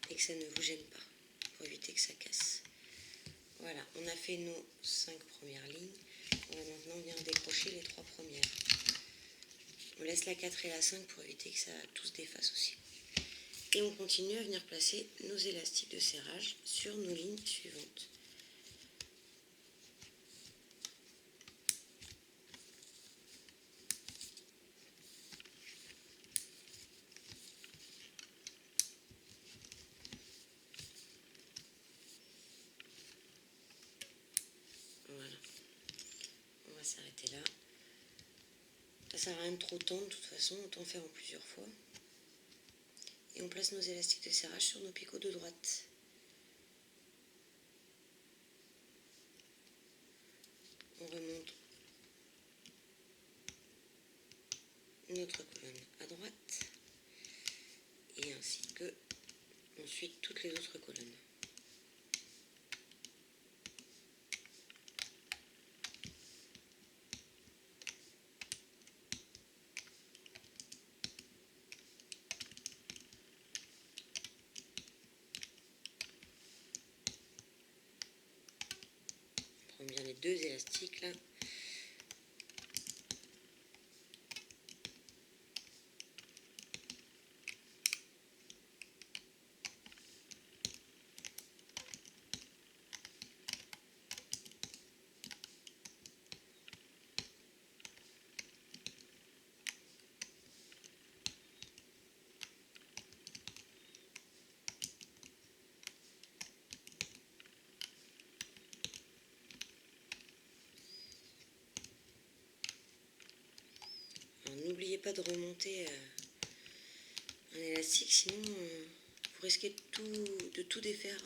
Et que ça ne vous gêne pas. Pour éviter que ça casse. Voilà, on a fait nos 5 premières lignes. On va maintenant venir décrocher les 3 premières. On laisse la 4 et la 5 pour éviter que ça tout se défasse aussi. Et on continue à venir placer nos élastiques de serrage sur nos lignes suivantes. Voilà, on va s'arrêter là. Ça sert à rien de trop tendre, de toute façon, autant faire en plusieurs fois. Et on place nos élastiques de serrage sur nos picots de droite. On remonte notre colonne à droite et ainsi que ensuite toutes les autres colonnes. On prend bien les deux élastiques là. N'oubliez pas de remonter un élastique, sinon vous risquez de tout défaire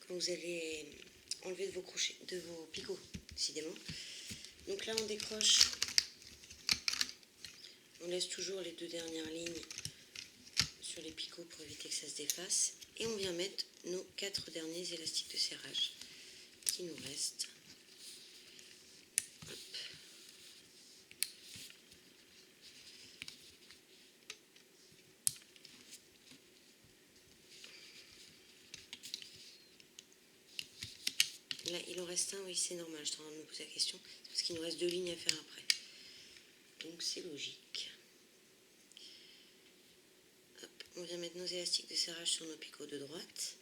quand vous allez enlever de vos crochets, de vos picots, décidément. Donc là on décroche, on laisse toujours les 2 dernières lignes sur les picots pour éviter que ça se défasse. Et on vient mettre nos 4 derniers élastiques de serrage qui nous restent. Hop. Là, il en reste un, oui, c'est normal, je suis en train de me poser la question. C'est parce qu'il nous reste 2 lignes à faire après. Donc c'est logique. Hop, on vient mettre nos élastiques de serrage sur nos picots de droite.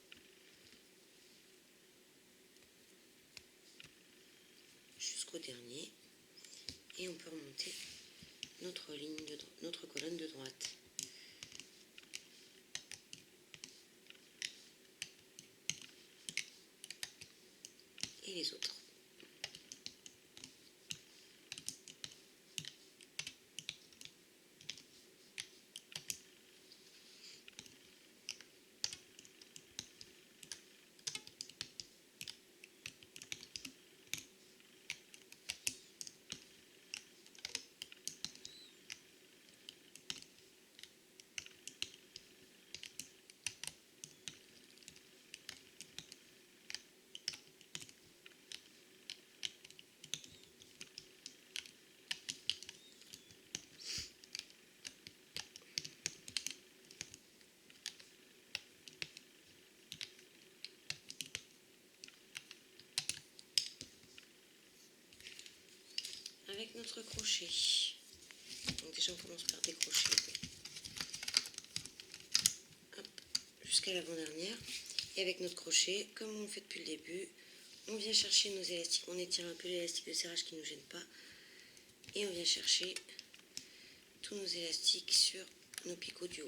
Jusqu'au dernier. Et on peut remonter notre colonne de droite. Et les autres. Avec notre crochet. Donc déjà on commence par décrocher. Hop, jusqu'à l'avant-dernière. Et avec notre crochet, comme on fait depuis le début, on vient chercher nos élastiques. On étire un peu l'élastique de serrage qui ne nous gêne pas. Et on vient chercher tous nos élastiques sur nos picots du haut.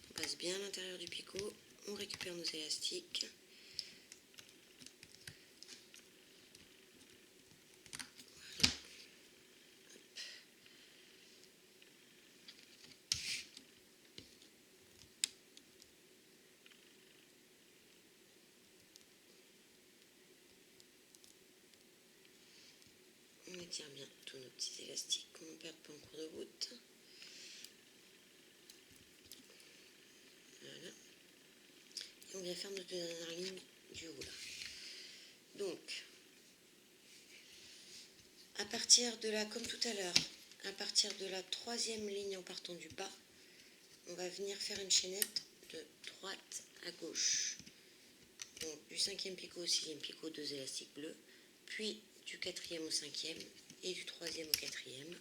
On passe bien à l'intérieur du picot. On récupère nos élastiques. On étire bien tous nos petits élastiques qu'on ne perd pas en cours de route. Voilà. vient faire notre dernière ligne du haut là. Donc, à partir de là, comme tout à l'heure, à partir de la troisième ligne en partant du bas, on va venir faire une chaînette de droite à gauche. Donc du 5e picot au 6e picot, 2 élastiques bleus, puis du 4e au 5e et du 3e au 4e,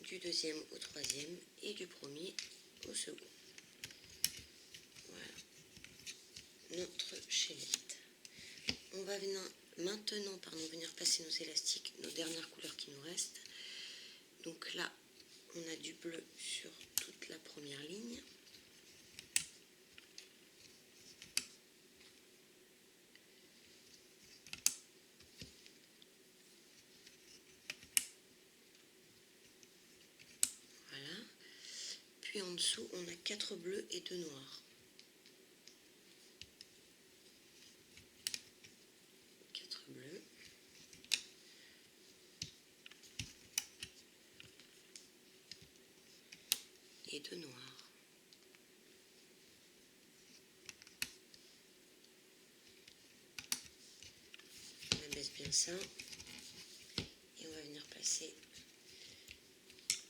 du 2e au 3e et du 1er au second. Voilà notre chaînette. On va maintenant venir passer nos élastiques, nos dernières couleurs qui nous restent. Donc là, on a du bleu sur toute la première ligne. Voilà. Puis en dessous, on a 4 bleus et 2 noirs. 4 bleus. Et 2 noirs. On abaisse bien ça. Et on va venir placer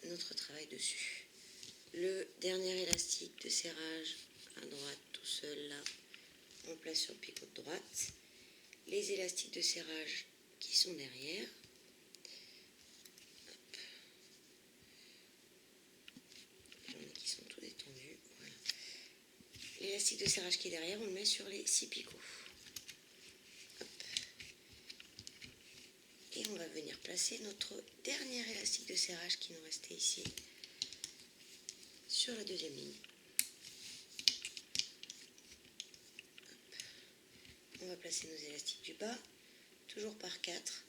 notre travail dessus. Le dernier élastique de serrage à droite tout seul là, on place sur le picot de droite. Les élastiques de serrage qui sont derrière. Hop. J'en ai qui sont tous détendus. Voilà. L'élastique de serrage qui est derrière, on le met sur les 6 picots. Hop. Et on va venir placer notre dernier élastique de serrage qui nous restait ici sur la deuxième ligne. Hop. On va placer nos élastiques du bas, toujours par 4,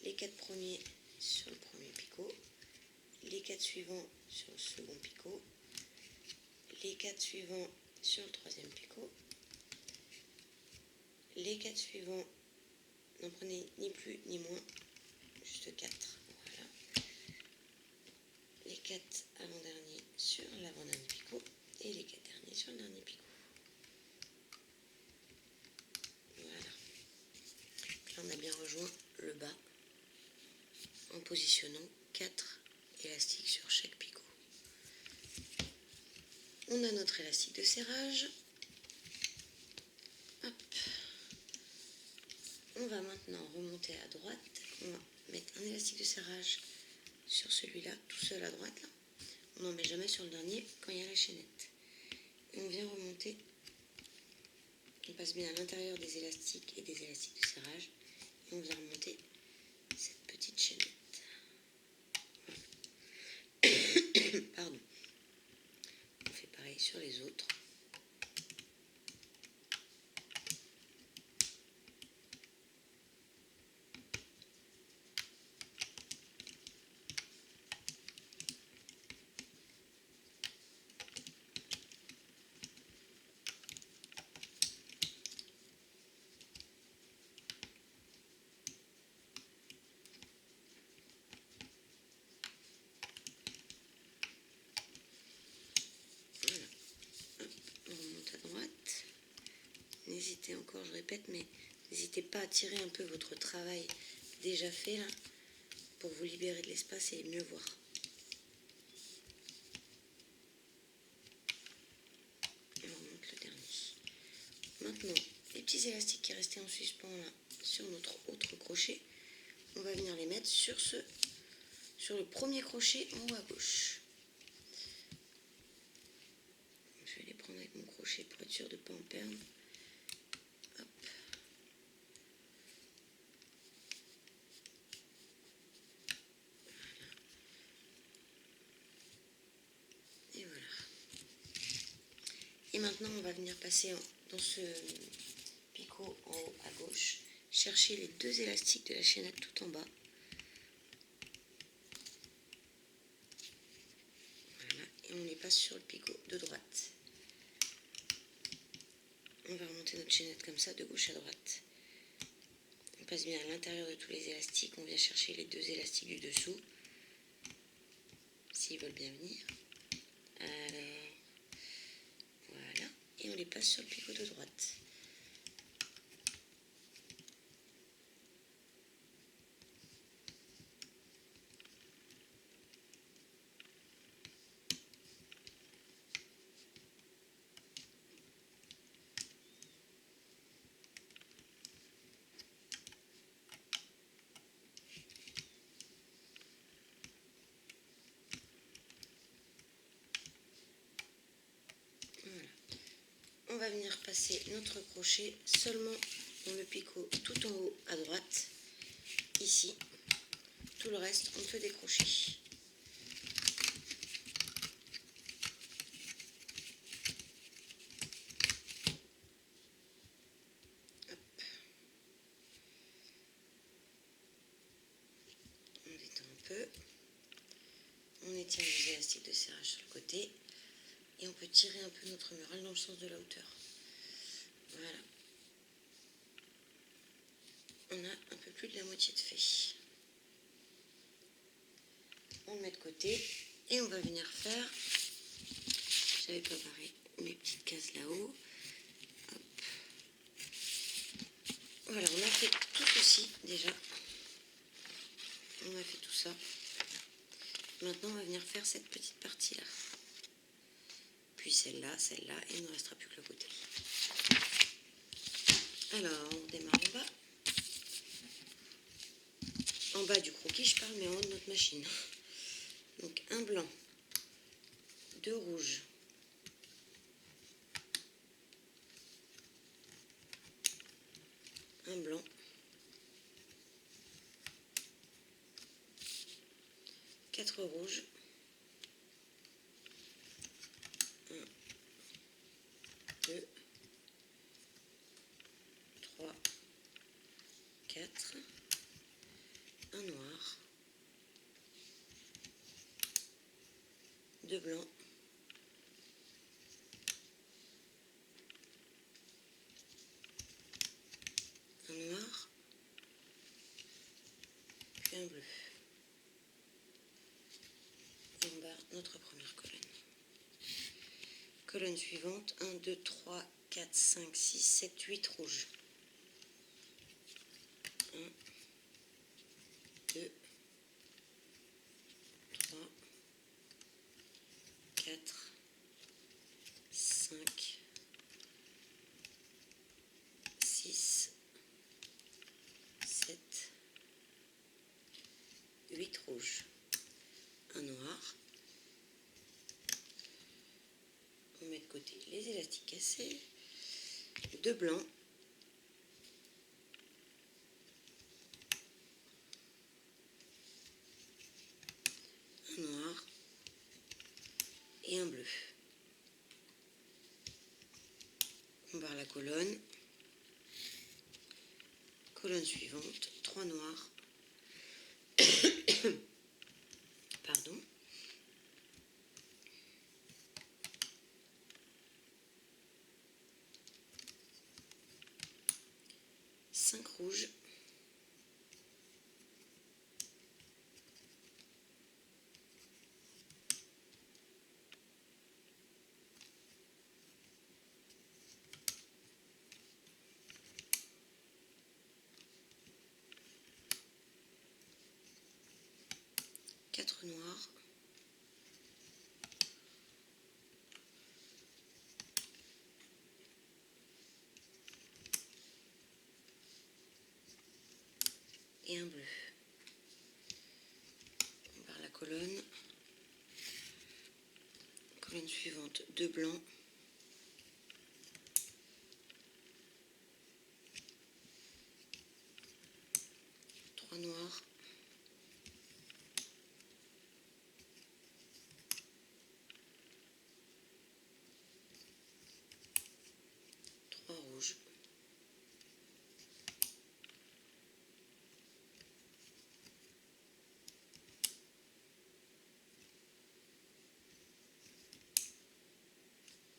les 4 premiers sur le premier picot, les 4 suivants sur le second picot, les 4 suivants sur le troisième picot, les 4 suivants, n'en prenez ni plus ni moins, juste 4, voilà. Les 4 avant-derniers sur l'avant-dernier picot et les 4 derniers sur le dernier picot. Voilà. Là, on a bien rejoint le bas en positionnant 4 élastiques sur chaque picot. On a notre élastique de serrage. Hop. On va maintenant remonter à droite. On va mettre un élastique de serrage sur celui-là, tout seul à droite. Là. On n'en met jamais sur le dernier quand il y a la chaînette. Et on vient remonter. On passe bien à l'intérieur des élastiques et des élastiques de serrage. Et on vient remonter cette petite chaînette. Voilà. Pardon. On fait pareil sur les autres. N'hésitez encore, je répète, mais n'hésitez pas à tirer un peu votre travail déjà fait là, pour vous libérer de l'espace et mieux voir. Et on remonte le dernier. Maintenant, les petits élastiques qui restaient en suspens là, sur notre autre crochet, on va venir les mettre sur le premier crochet en haut à gauche. Je vais les prendre avec mon crochet pour être sûr de ne pas en perdre. Hop. Et voilà. Et maintenant, on va venir passer dans ce picot en haut à gauche, chercher les 2 élastiques de la chaînette tout en bas. Voilà. Et on les passe sur le picot de droite. On va remonter notre chaînette comme ça, de gauche à droite. On passe bien à l'intérieur de tous les élastiques. On vient chercher les 2 élastiques du dessous, s'ils veulent bien venir. Alors, voilà. Et on les passe passe sur le picot de droite. On va venir passer notre crochet seulement dans le picot tout en haut à droite, ici. Tout le reste, on fait des crochets. Hop. On détend un peu. On étire les élastiques de serrage sur le côté. Et on peut tirer un peu notre murale dans le sens de la hauteur. Voilà. On a un peu plus de la moitié de fait. On le met de côté et on va venir faire, j'avais préparé mes petites cases là-haut. Voilà, on a fait tout ceci déjà. On a fait tout ça. Maintenant, on va venir faire cette petite partie-là. Puis celle-là, et il ne restera plus que le côté. Alors, on démarre en bas. En bas du croquis, je parle, mais en haut de notre machine. Donc, un blanc, deux rouges, un blanc, quatre rouges, un, deux, trois, quatre, un noir, deux blancs, un noir, puis un bleu. Et on barre notre première colonne. Colonne suivante, 1, 2, 3, 4, 5, 6, 7, 8 rouges. 1, 2, 3, 4, 5, 6, 7, 8 rouges. Un noir. On met de côté les élastiques cassés. Deux blancs. Un noir. Et un bleu. On barre la colonne. Colonne suivante. 3 noirs. Pardon. 5 rouges. 4 noirs. 1 bleu. On barre la colonne. Colonne suivante, 2 blancs. 3 noirs. 3 rouges. 4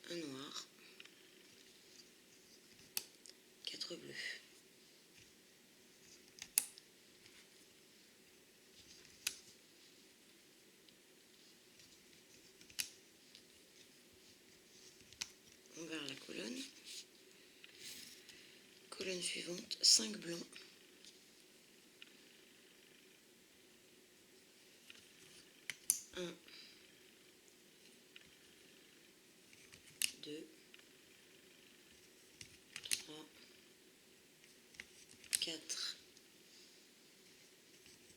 colonne suivante, 5 blancs. 1, 2, 3, 4,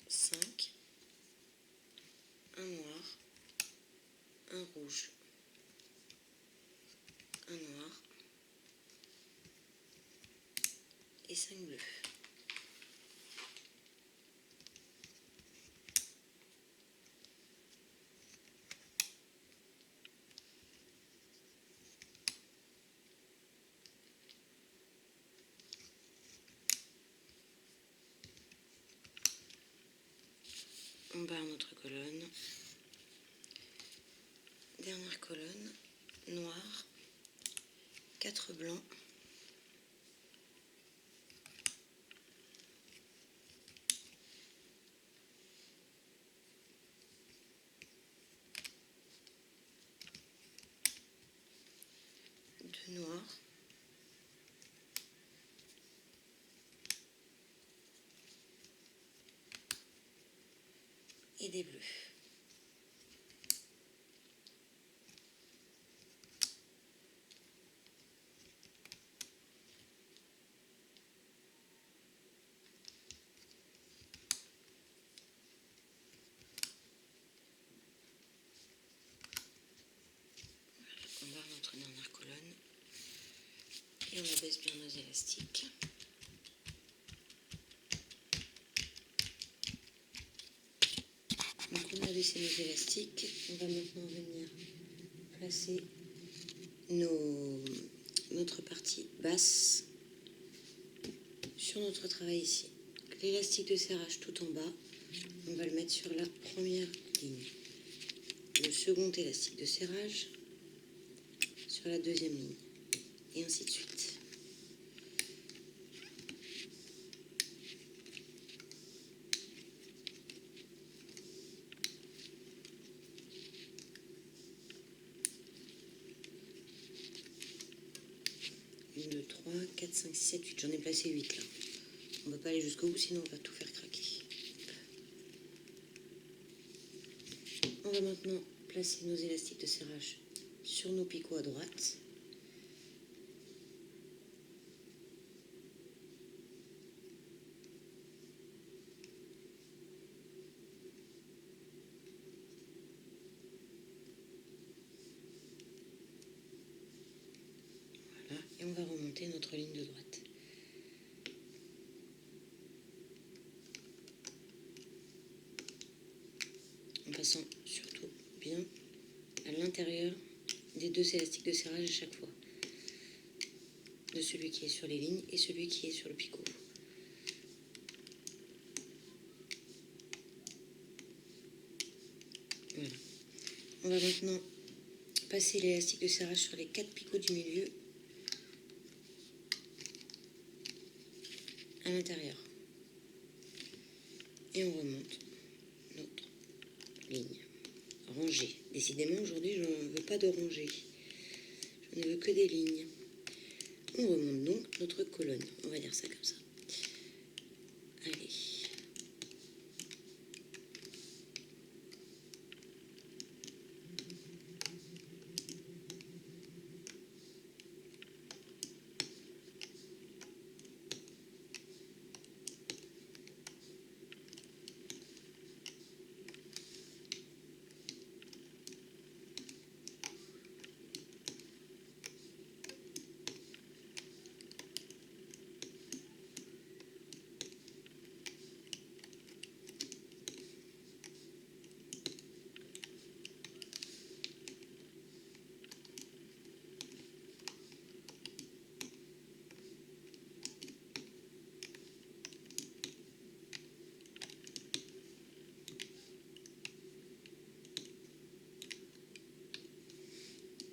5, un noir, un rouge, un noir et 5 bleus. On barre notre colonne. Dernière colonne, noir, 4 blancs, 2 noirs, et des bleus. On barre notre dernière colonne et on abaisse bien nos élastiques. Donc on a abaissé nos élastiques, on va maintenant venir placer notre partie basse sur notre travail ici. L'élastique de serrage tout en bas, on va le mettre sur la première ligne. Le second élastique de serrage sur la deuxième ligne, et ainsi de suite. Une, 2, 3, 4, 5, 6, 7, 8. J'en ai placé 8 là. On ne va pas aller jusqu'au bout, sinon on va tout faire craquer. On va maintenant placer nos élastiques de serrage sur nos picots à droite. Voilà, et on va remonter notre ligne de droite. En passant surtout bien à l'intérieur des 2 élastiques de serrage à chaque fois. De celui qui est sur les lignes et celui qui est sur le picot. Voilà. On va maintenant passer l'élastique de serrage sur les 4 picots du milieu à l'intérieur. Et on remonte notre ligne. Rangée. Décidément, aujourd'hui, je ne veux pas de rangée. Je ne veux que des lignes. On remonte donc notre colonne. On va dire ça comme ça. Allez.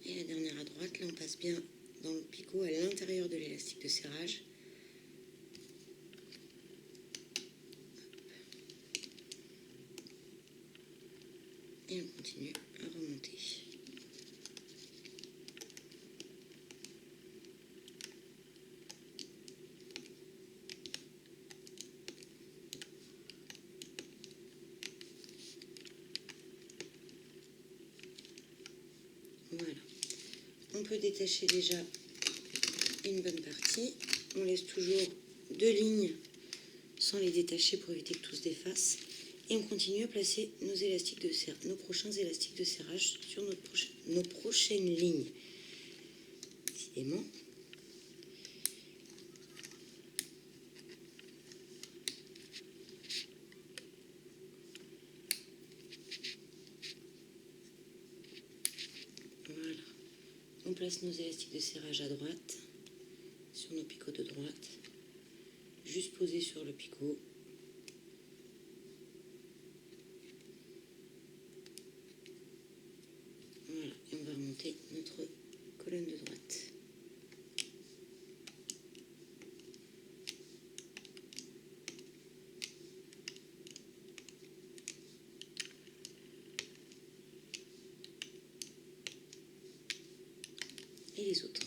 Et la dernière à droite, là on passe bien dans le picot à l'intérieur de l'élastique de serrage. Et on continue à remonter. on peut détacher déjà une bonne partie. On laisse toujours 2 lignes sans les détacher pour éviter que tout se défasse. Et on continue à placer nos prochains élastiques de serrage sur nos prochaines lignes. Décidément. Voilà. On place nos élastiques de serrage à droite, sur nos picots de droite, juste posés sur le picot. Voilà, et on va remonter notre colonne de droite. Et les autres.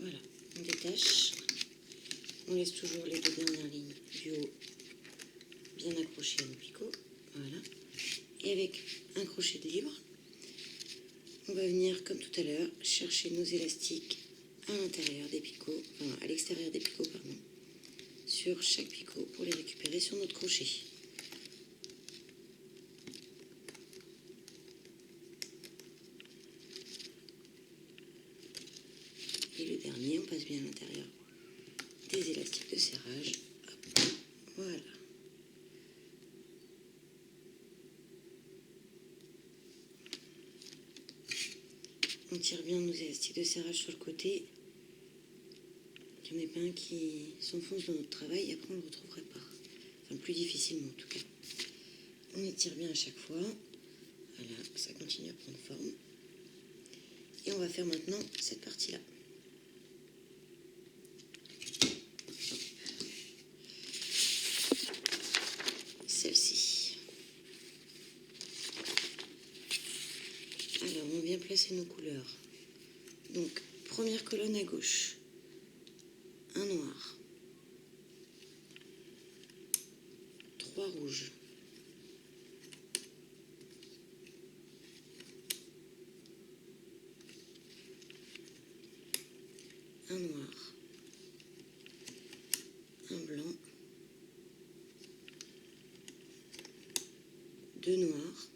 Voilà, on détache. On laisse toujours les 2 dernières lignes du haut bien accrochées à nos picots. Voilà. Et avec un crochet de libre, on va venir, comme tout à l'heure, chercher nos élastiques à l'intérieur des picots, enfin à l'extérieur des picots, pardon, sur chaque picot pour les récupérer sur notre crochet. Et le dernier, on passe bien à l'intérieur des élastiques de serrage. Hop. Voilà. On tire bien nos élastiques de serrage sur le côté. Il n'y en a pas un qui s'enfonce dans notre travail et après on ne le retrouverait pas. Enfin, plus difficilement en tout cas. On étire bien à chaque fois. Voilà, ça continue à prendre forme. Et on va faire maintenant cette partie-là. Celle-ci. Alors, on vient placer nos couleurs. Donc, première colonne à gauche. Un noir. 3 rouges. Un noir. Un blanc. 2 noirs.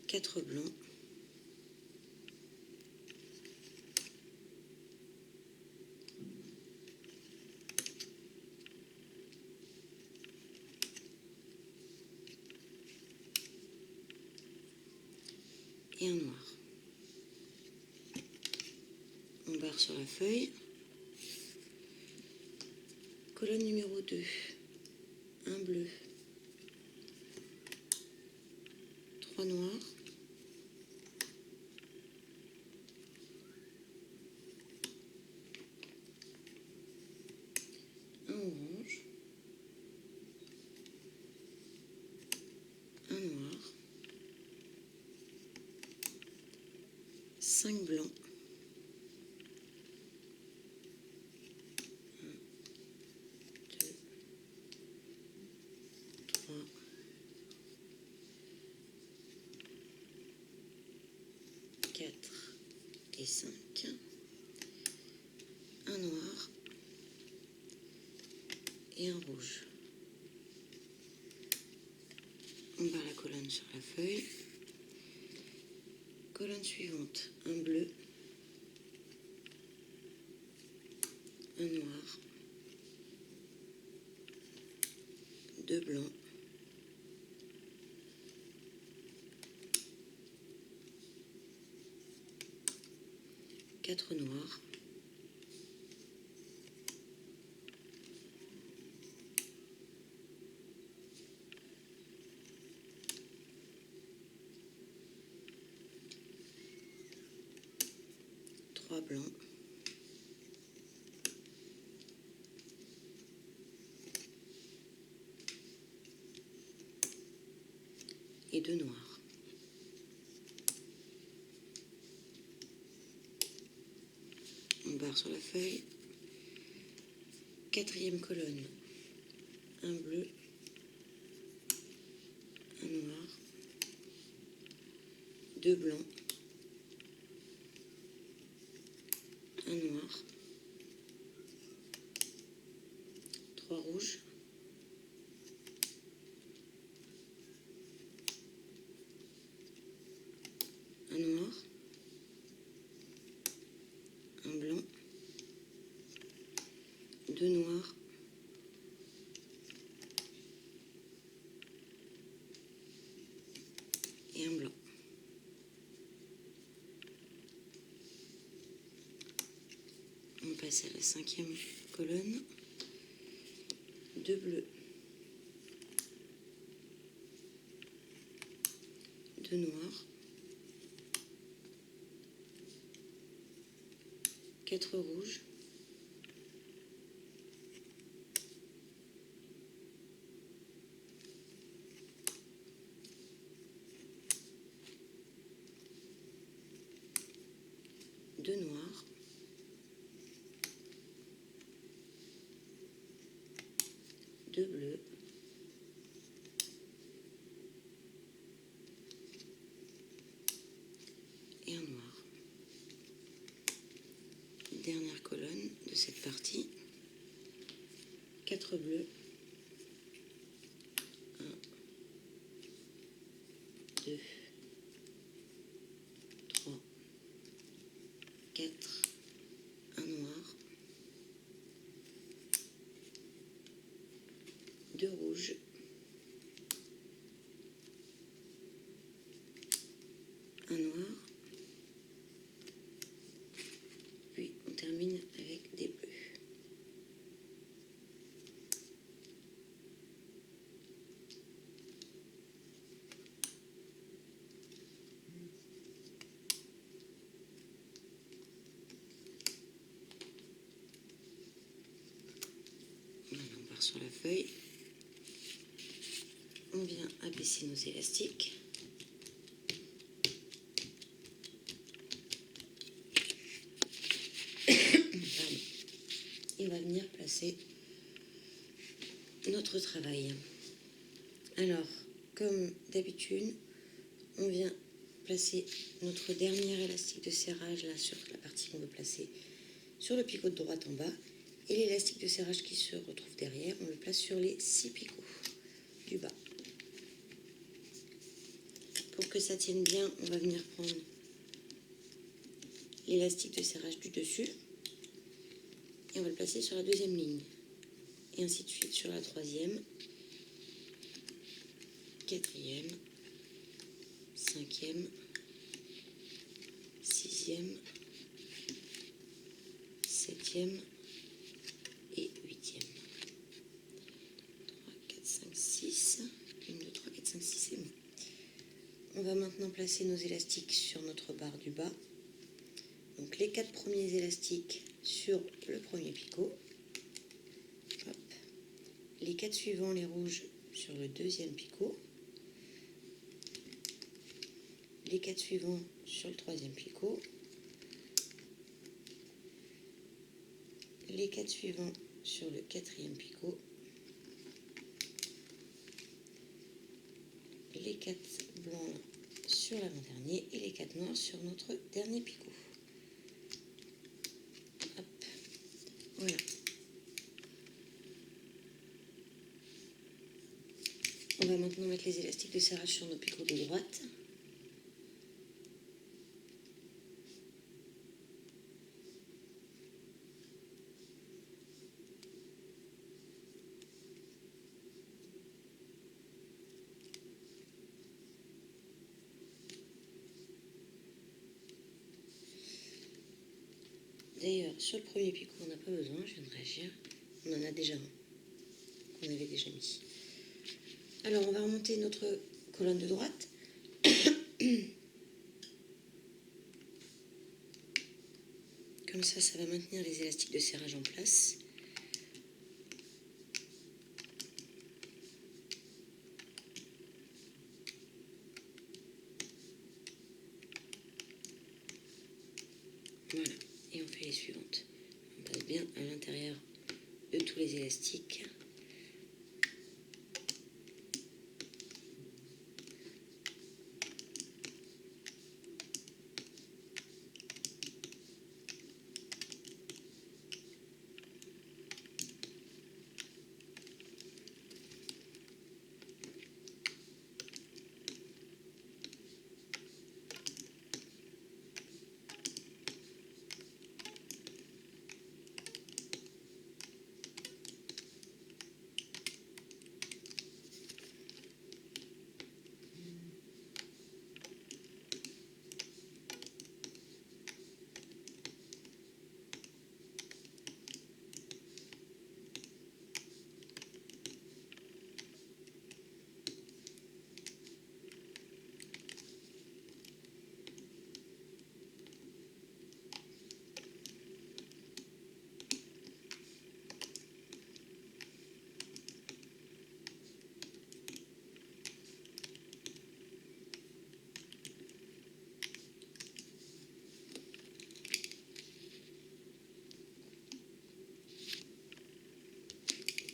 4 blancs. Et un noir. On barre sur la feuille. Colonne numéro 2. Un bleu. 3 noirs. Un orange. Un noir. 5 blancs. 1, 2, 3, 4 et 5. un noir et un rouge. On barre la colonne sur la feuille. Colonne suivante, un bleu, un noir, deux blancs, quatre noirs, trois blancs, et deux noirs. On barre sur la feuille. Quatrième colonne, un bleu, un noir, deux blancs, un noir, trois rouges, un noir, un blanc, deux noirs, et un blanc. On passe à la cinquième colonne, deux bleus, deux noirs, quatre rouges, deux noirs, deux bleus, et un noir. Dernière colonne de cette partie, quatre bleus, un, deux, trois, quatre, un noir, deux rouges, un noir, puis on termine avec des bleus. Voilà, on part sur la feuille. On vient abaisser nos élastiques. Pardon. Et on va venir placer notre travail. Alors, comme d'habitude, on vient placer notre dernier élastique de serrage là sur la partie qu'on veut placer sur le picot de droite en bas, et l'élastique de serrage qui se retrouve derrière, on le place sur les 6 picots du bas. Pour que ça tienne bien, on va venir prendre l'élastique de serrage du dessus et on va le placer sur la deuxième ligne, et ainsi de suite sur la troisième, quatrième, cinquième, sixième, septième et huitième. 3, 4, 5, 6. 1, 2, 3, 4, 5, 6, c'est bon. On va maintenant placer nos élastiques sur notre barre du bas. Donc les 4 premiers élastiques sur le premier picot. Hop. Les 4 suivants, les rouges, sur le deuxième picot. Les 4 suivants sur le troisième picot. Les 4 suivants sur le quatrième picot. Les 4 blancs sur l'avant-dernier et les 4 noirs sur notre dernier picot. Hop. Voilà. On va maintenant mettre les élastiques de serrage sur nos picots de droite. D'ailleurs, sur le premier picot, on n'a pas besoin, je viens de réagir. On en a déjà un qu'on avait déjà mis. Alors, on va remonter notre colonne de droite. Comme ça, ça va maintenir les élastiques de serrage en place. Voilà, et on fait les suivantes. On passe bien à l'intérieur de tous les élastiques.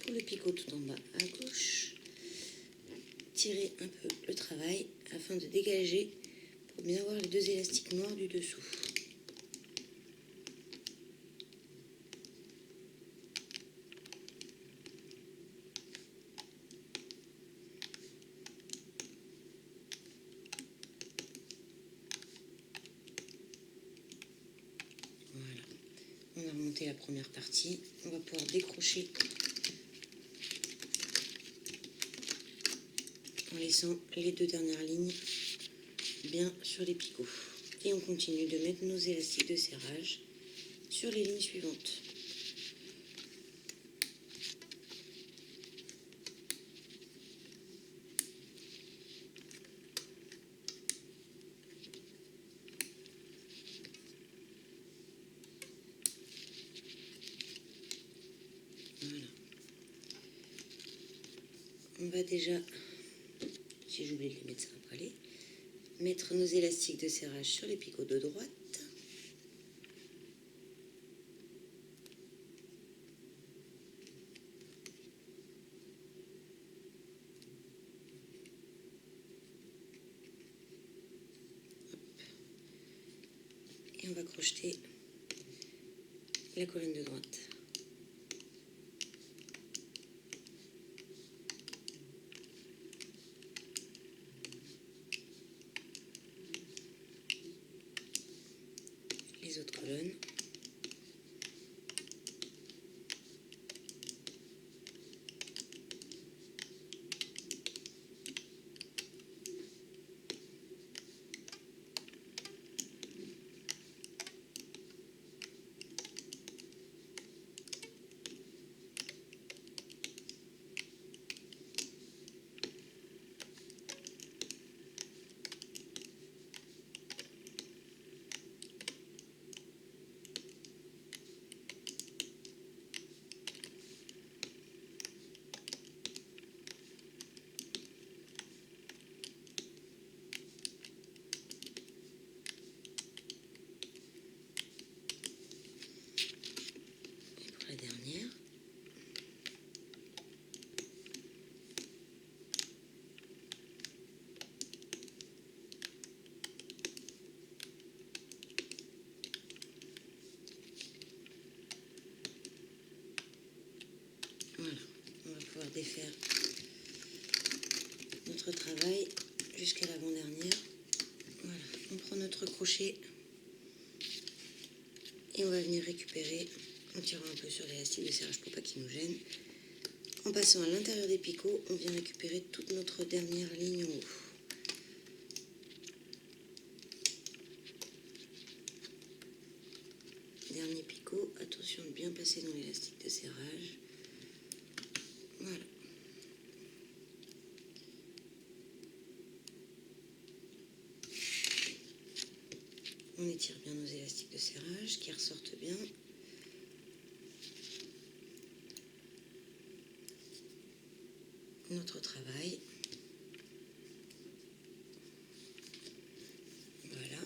Pour le picot tout en bas à gauche, tirez un peu le travail afin de dégager pour bien voir les deux élastiques noirs du dessous. Voilà, on a remonté la première partie, on va pouvoir décrocher en laissant les deux dernières lignes bien sur les picots. Et on continue de mettre nos élastiques de serrage sur les lignes suivantes. Voilà. On va déjà, si j'oublie de les mettre, ça va pas aller, mettre nos élastiques de serrage sur les picots de droite. Et on va crocheter la colonne de droite. Les autres colonnes. pouvoir défaire notre travail jusqu'à l'avant-dernière. Voilà, on prend notre crochet et on va venir récupérer en tirant un peu sur l'élastique de serrage pour pas qu'il nous gêne. En passant à l'intérieur des picots, on vient récupérer toute notre dernière ligne en haut. Dernier picot, attention de bien passer dans l'élastique de serrage. Voilà. On étire bien nos élastiques de serrage qui ressortent bien. Notre travail. Voilà.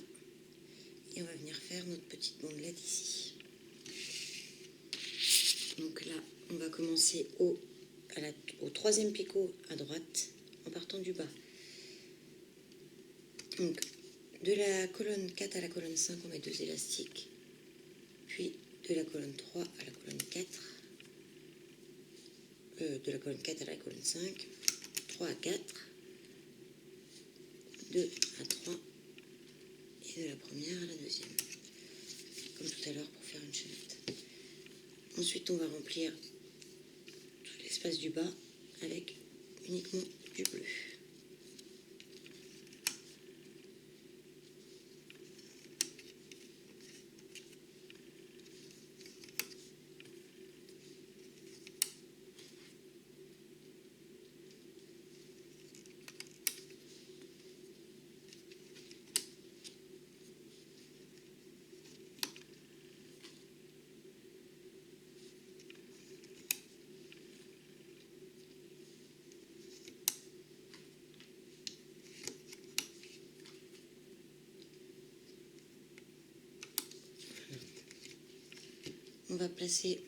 Et on va venir faire notre petite bandelette ici. Donc là, on va commencer au troisième picot à droite en partant du bas. Donc de la colonne 4 à la colonne 5, on met 2 élastiques. Puis de la colonne 3 à la colonne 4. De la colonne 4 à la colonne 5. 3 à 4. 2 à 3. Et de la première à la deuxième. Comme tout à l'heure pour faire une chaînette. Ensuite, on va remplir tout l'espace du bas avec uniquement du bleu. On va placer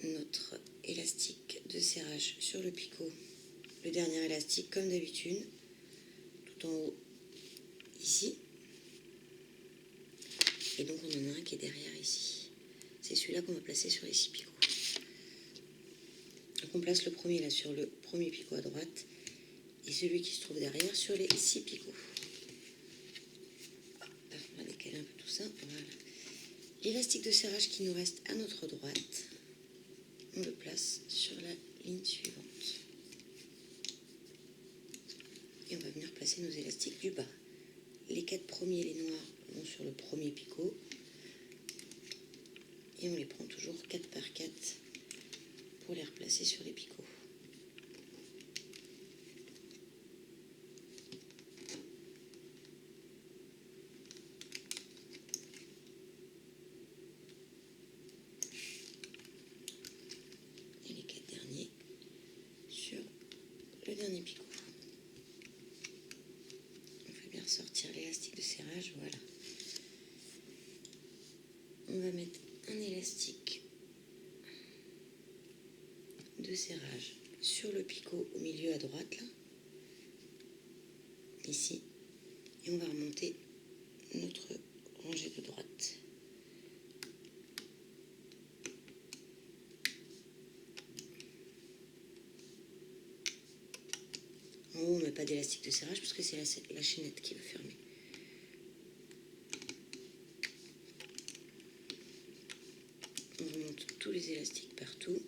notre élastique de serrage sur le picot, le dernier élastique comme d'habitude, tout en haut ici. Et donc on en a un qui est derrière ici. C'est celui-là qu'on va placer sur les 6 picots. Donc on place le premier là sur le premier picot à droite et celui qui se trouve derrière sur les 6 picots. On va décaler un peu tout ça. Voilà. L'élastique de serrage qui nous reste à notre droite, on le place sur la ligne suivante. Et on va venir placer nos élastiques du bas. Les 4 premiers, les noirs, vont sur le premier picot. Et on les prend toujours 4 par 4 pour les replacer sur les picots. Et les 4 derniers sur le dernier picot. On fait bien ressortir l'élastique de serrage, voilà. On va mettre un élastique de serrage sur le picot au milieu à droite, là, ici, et on va remonter notre rangée de droite. En haut, on ne met pas d'élastique de serrage parce que c'est la chaînette qui veut fermer. On remonte tous les élastiques partout.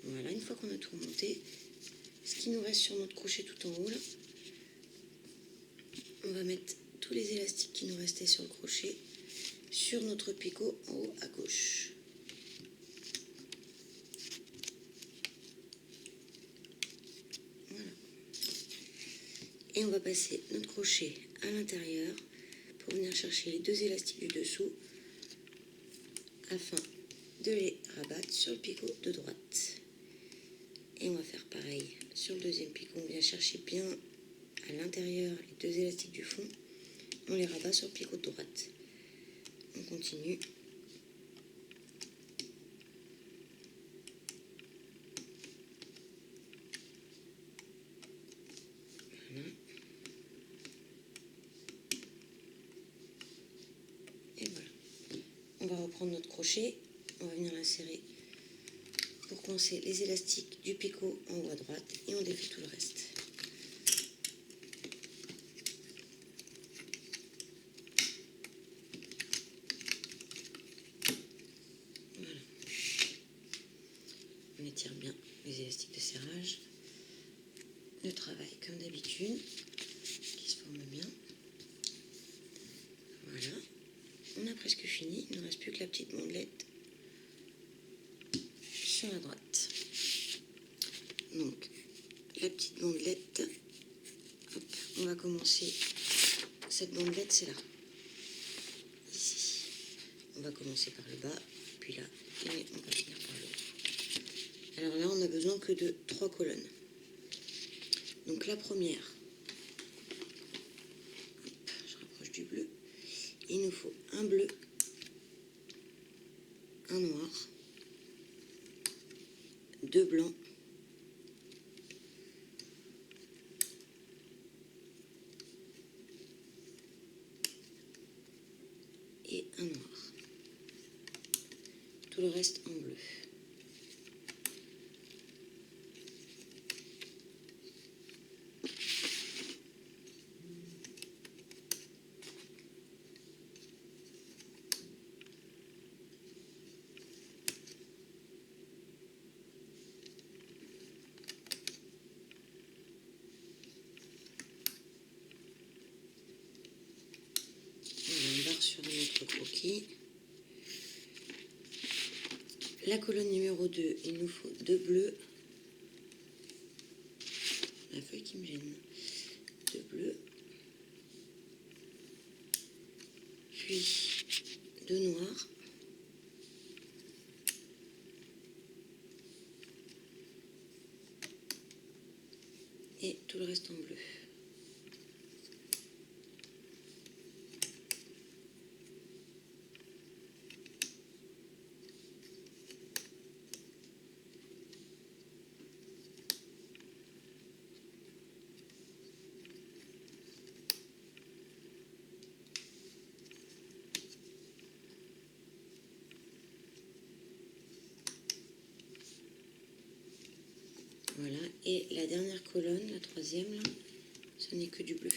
Voilà, une fois qu'on a tout remonté, ce qui nous reste sur notre crochet tout en haut, là, on va mettre tous les élastiques qui nous restaient sur le crochet sur notre picot en haut à gauche. Voilà. Et on va passer notre crochet à l'intérieur pour venir chercher les 2 élastiques du dessous afin de les rabattre sur le picot de droite. Et on va faire pareil sur le deuxième picot. On vient chercher bien à l'intérieur les deux élastiques du fond, on les rabat sur le picot de droite. On continue. Voilà. Et voilà. On va reprendre notre crochet, on va venir l'insérer pour coincer les élastiques du picot en haut à droite et on défait tout le reste. Voilà. On étire bien les élastiques de serrage. Le travail comme d'habitude, qui se forme bien. Voilà. On a presque fini, il ne reste plus que la petite bandelette sur la droite. Donc, la petite bandelette, hop, on va commencer. Cette bandelette, c'est là, ici. On va commencer par le bas, puis là, et on va finir par le haut. Alors là, on n'a besoin que de 3 colonnes. Donc la première, hop, je rapproche du bleu. Il nous faut un bleu, un noir, 2 blancs, et un noir. Tout le reste en bleu. On barre sur notre croquis. La colonne numéro 2, il nous faut 2 bleus. La feuille qui me gêne. 2 bleus. Puis 2 noirs. Et tout le reste en bleu. Voilà, et la dernière colonne, la troisième, là, ce n'est que du bleu.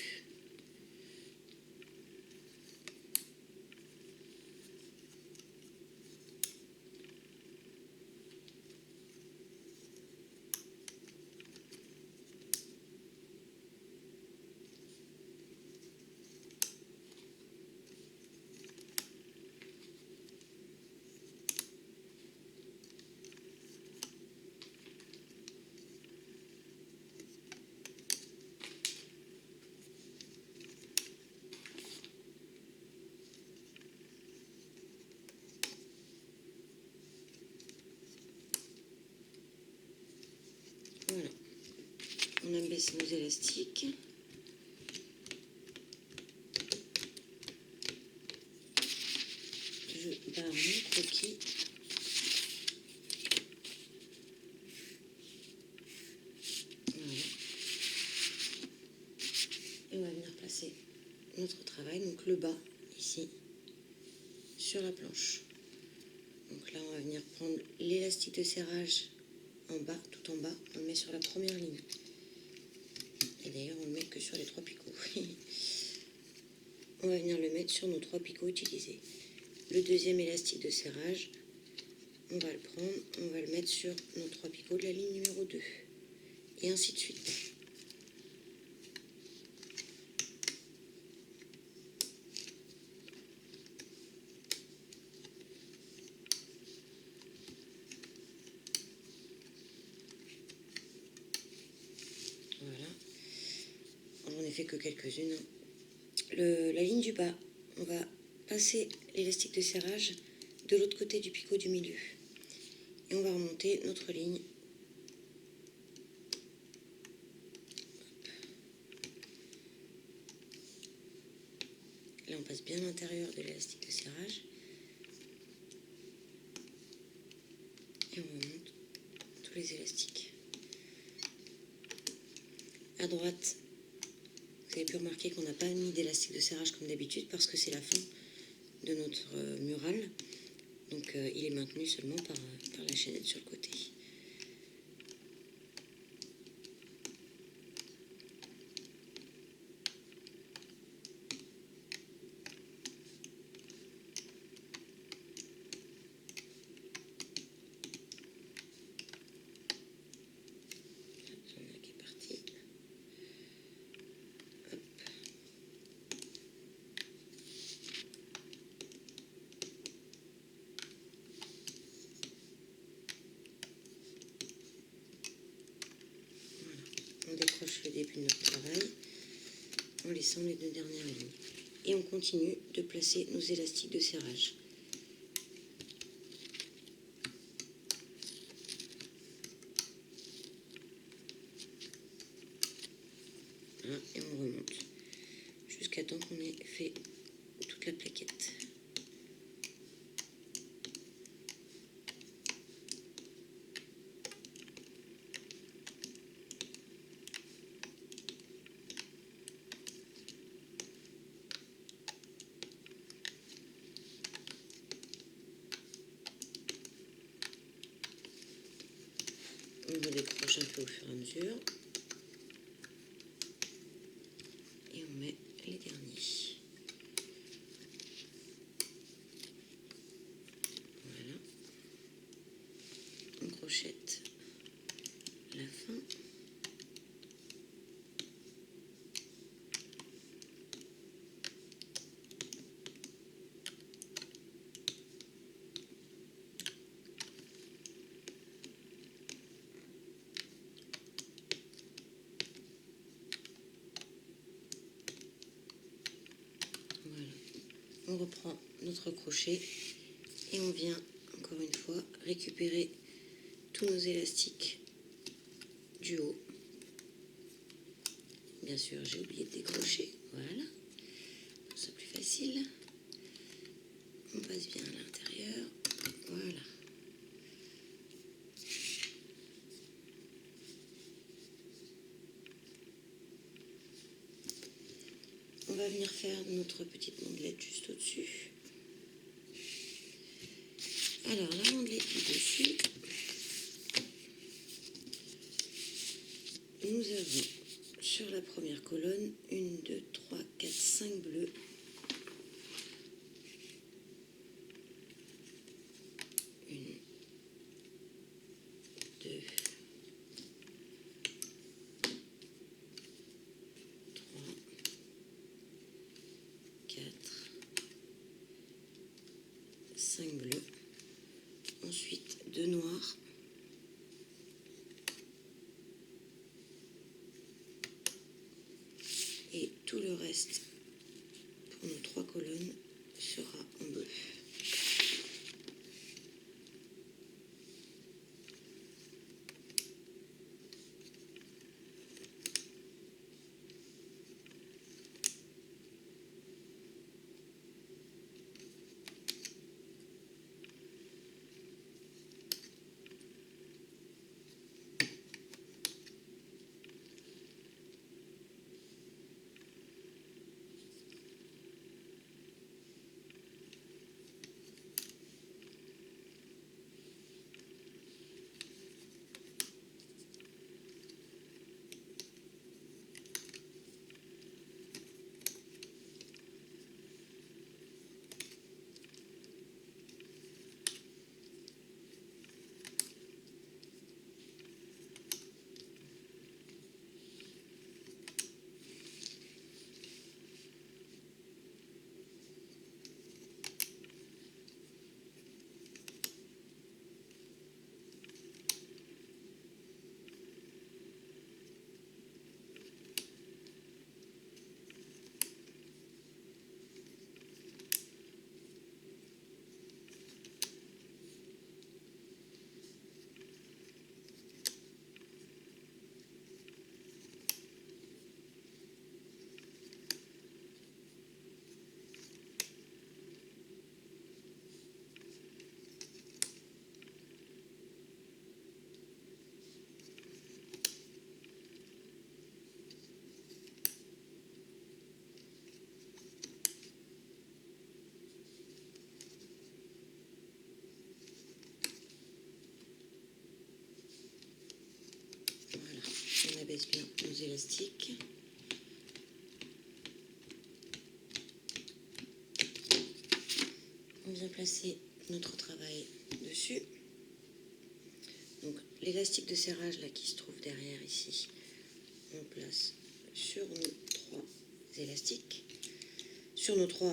Voilà, on abaisse nos élastiques. Je barre mon croquis. Voilà. Et on va venir placer notre travail, donc le bas, ici, sur la planche. Donc là, on va venir prendre l'élastique de serrage en bas, tout en bas, on le met sur la première ligne. Et d'ailleurs, on le met que sur les 3 picots. On va venir le mettre sur nos 3 picots utilisés. Le deuxième élastique de serrage, on va le prendre, on va le mettre sur nos 3 picots de la ligne numéro 2. Et ainsi de suite. Voilà. On n'en fait que quelques-unes. La ligne du bas, on va passer l'élastique de serrage de l'autre côté du picot du milieu. Et on va remonter notre ligne. passe bien l'intérieur de l'élastique de serrage. Et on remonte tous les élastiques. À droite, vous avez pu remarquer qu'on n'a pas mis d'élastique de serrage comme d'habitude parce que c'est la fin de notre mural. Donc il est maintenu seulement par la chaînette sur le côté. Qui est parti. Hop. On décroche le début de notre travail en laissant les 2 dernières lignes. Et on continue de placer nos élastiques de serrage. Voilà, et on remonte jusqu'à temps qu'on ait fait toute la plaquette. On redécroche un peu au fur et à mesure. Et on met les derniers. Voilà. On crochette la fin. Voilà. On reprend notre crochet et on vient encore une fois récupérer tous nos élastiques du haut. Bien sûr, j'ai oublié de décrocher. Voilà. C'est plus facile. On passe bien à l'intérieur. Voilà. On va venir faire notre petite mandelette juste au-dessus. Alors, la mandelette du dessus, nous avons sur la première colonne 1, 2, 3, 4, 5 bleus. 1, 2, 3, 4, 5 bleus. Ensuite 2 noirs. Et tout le reste pour nos 3 colonnes sera en bleu. bien nos élastiques. On vient placer notre travail dessus. Donc l'élastique de serrage là qui se trouve derrière ici, on place sur nos 3 élastiques, sur nos 3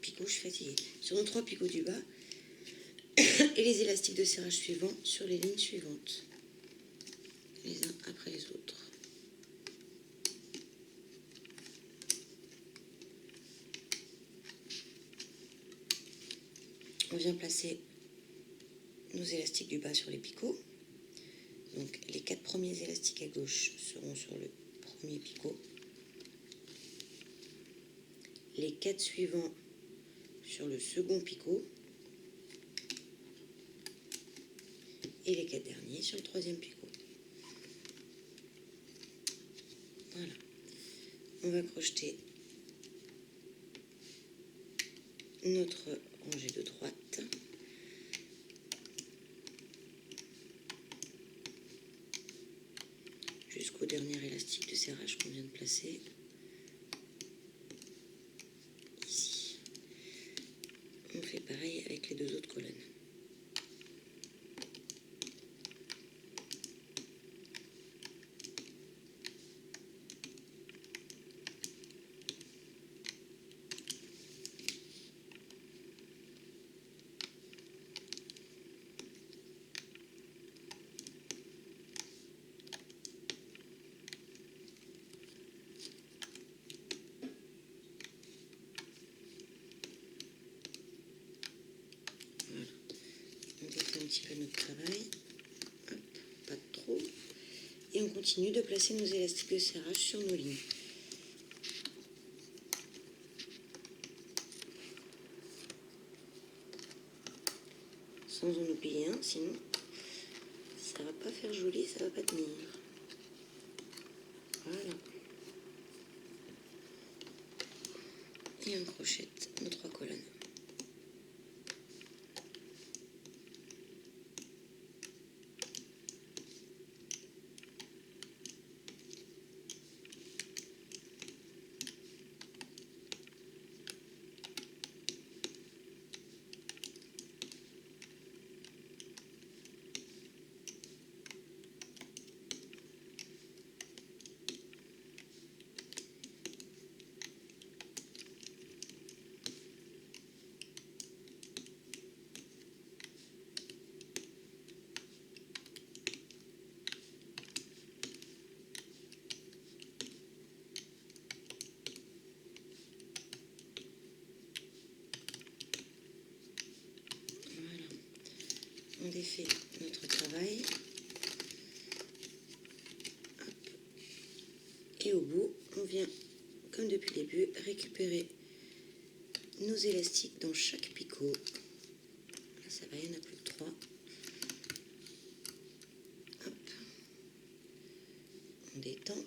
picots, je suis fatiguée, sur nos 3 picots du bas, et les élastiques de serrage suivants sur les lignes suivantes, les uns après les autres. On vient placer nos élastiques du bas sur les picots. Donc les 4 premiers élastiques à gauche seront sur le premier picot. Les 4 suivants sur le second picot. Et les 4 derniers sur le troisième picot. Voilà. On va crocheter notre rangée de droite. Jusqu'au dernier élastique de serrage qu'on vient de placer ici. On fait pareil avec les 2 autres colonnes. On défait un petit peu notre travail, hop, pas trop, et on continue de placer nos élastiques de serrage sur nos lignes. Sans en oublier un, sinon ça va pas faire joli, ça va pas tenir. Voilà. Et on crochette nos 3 colonnes. On défait notre travail. Hop. Et au bout, on vient, comme depuis le début, récupérer nos élastiques dans chaque picot. Là, ça va, il n'y en a plus que 3. Hop. On détend.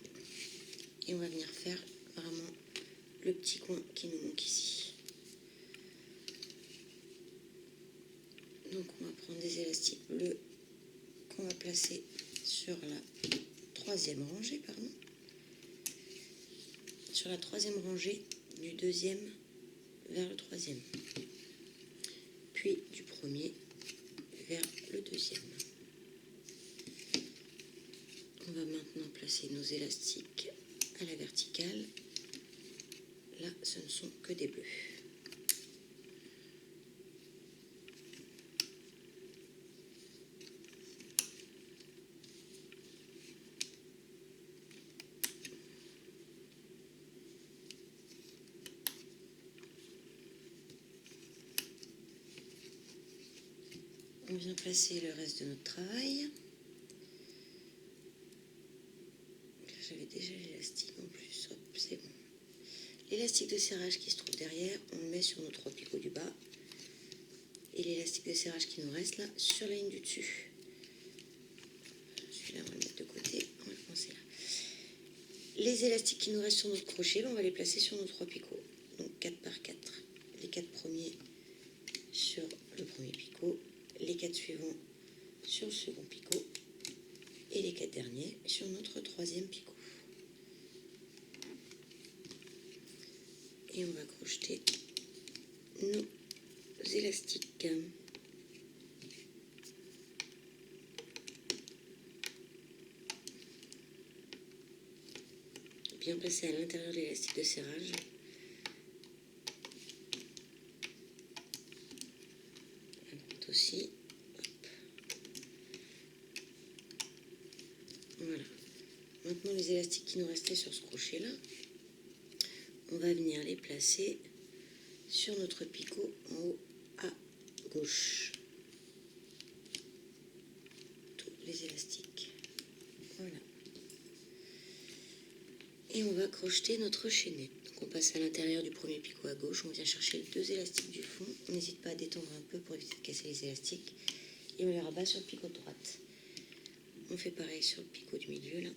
Et on va venir faire vraiment le petit coin qui nous manque ici. Donc on va prendre des élastiques bleus qu'on va placer sur la 3e rangée, pardon. Sur la 3e rangée du 2e vers le 3e. Puis du 1er vers le 2e. On va maintenant placer nos élastiques à la verticale. Là, ce ne sont que des bleus. On vient placer le reste de notre travail. J'avais déjà l'élastique en plus, hop, c'est bon. L'élastique de serrage qui se trouve derrière, on le met sur nos 3 picots du bas. Et l'élastique de serrage qui nous reste là, sur la ligne du dessus. Celui-là, on va le mettre de côté, on va commencer là. Les élastiques qui nous restent sur notre crochet, on va les placer sur nos 3 picots. Donc 4 par 4. Les 4 premiers sur le premier picot, les 4 suivants sur le second picot et les 4 derniers sur notre 3e picot. Et on va crocheter nos élastiques. Bien passer à l'intérieur de l'élastique de serrage. Aussi. Hop. Voilà. Maintenant les élastiques qui nous restaient sur ce crochet là, on va venir les placer sur notre picot en haut à gauche. Tous les élastiques. Voilà. Et on va crocheter notre chaînette. Donc on passe à l'intérieur du premier picot à gauche, on vient chercher les deux élastiques du fond. On n'hésite pas à détendre un peu pour éviter de casser les élastiques. Et on les rabat sur le picot de droite. On fait pareil sur le picot du milieu là.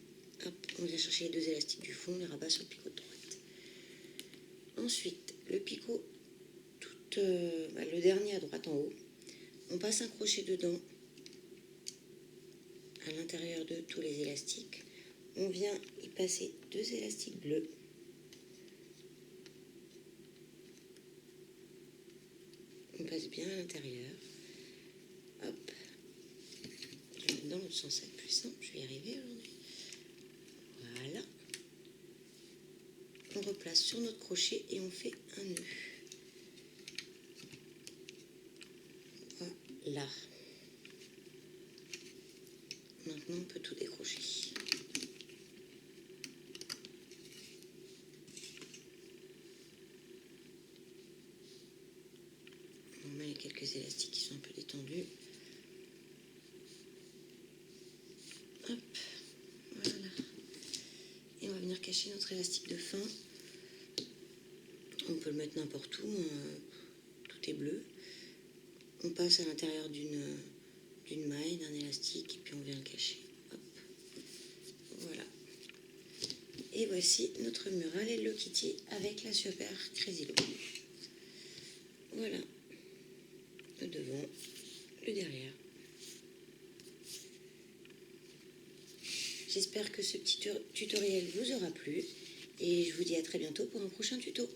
Hop, on vient chercher les deux élastiques du fond, on les rabat sur le picot de droite. Ensuite, le picot, le dernier à droite en haut, on passe un crochet dedans, à l'intérieur de tous les élastiques. On vient y passer deux élastiques bleus. On passe bien à l'intérieur. Hop. Dans l'autre sens, ça va être plus simple. Je vais y arriver aujourd'hui. Voilà. On replace sur notre crochet et on fait un nœud. Voilà. Maintenant, on peut tout décrocher. On met quelques élastiques qui sont un peu détendus. Hop. Voilà. Et on va venir cacher notre élastique de fin. On peut le mettre n'importe où. Tout est bleu. On passe à l'intérieur d'une maille, d'un élastique, et puis on vient le cacher. Hop. Voilà. Et voici notre mural Hello Kitty avec la super Crazy Look. Voilà. Le devant, le derrière. J'espère que ce petit tutoriel vous aura plu. Et je vous dis à très bientôt pour un prochain tuto.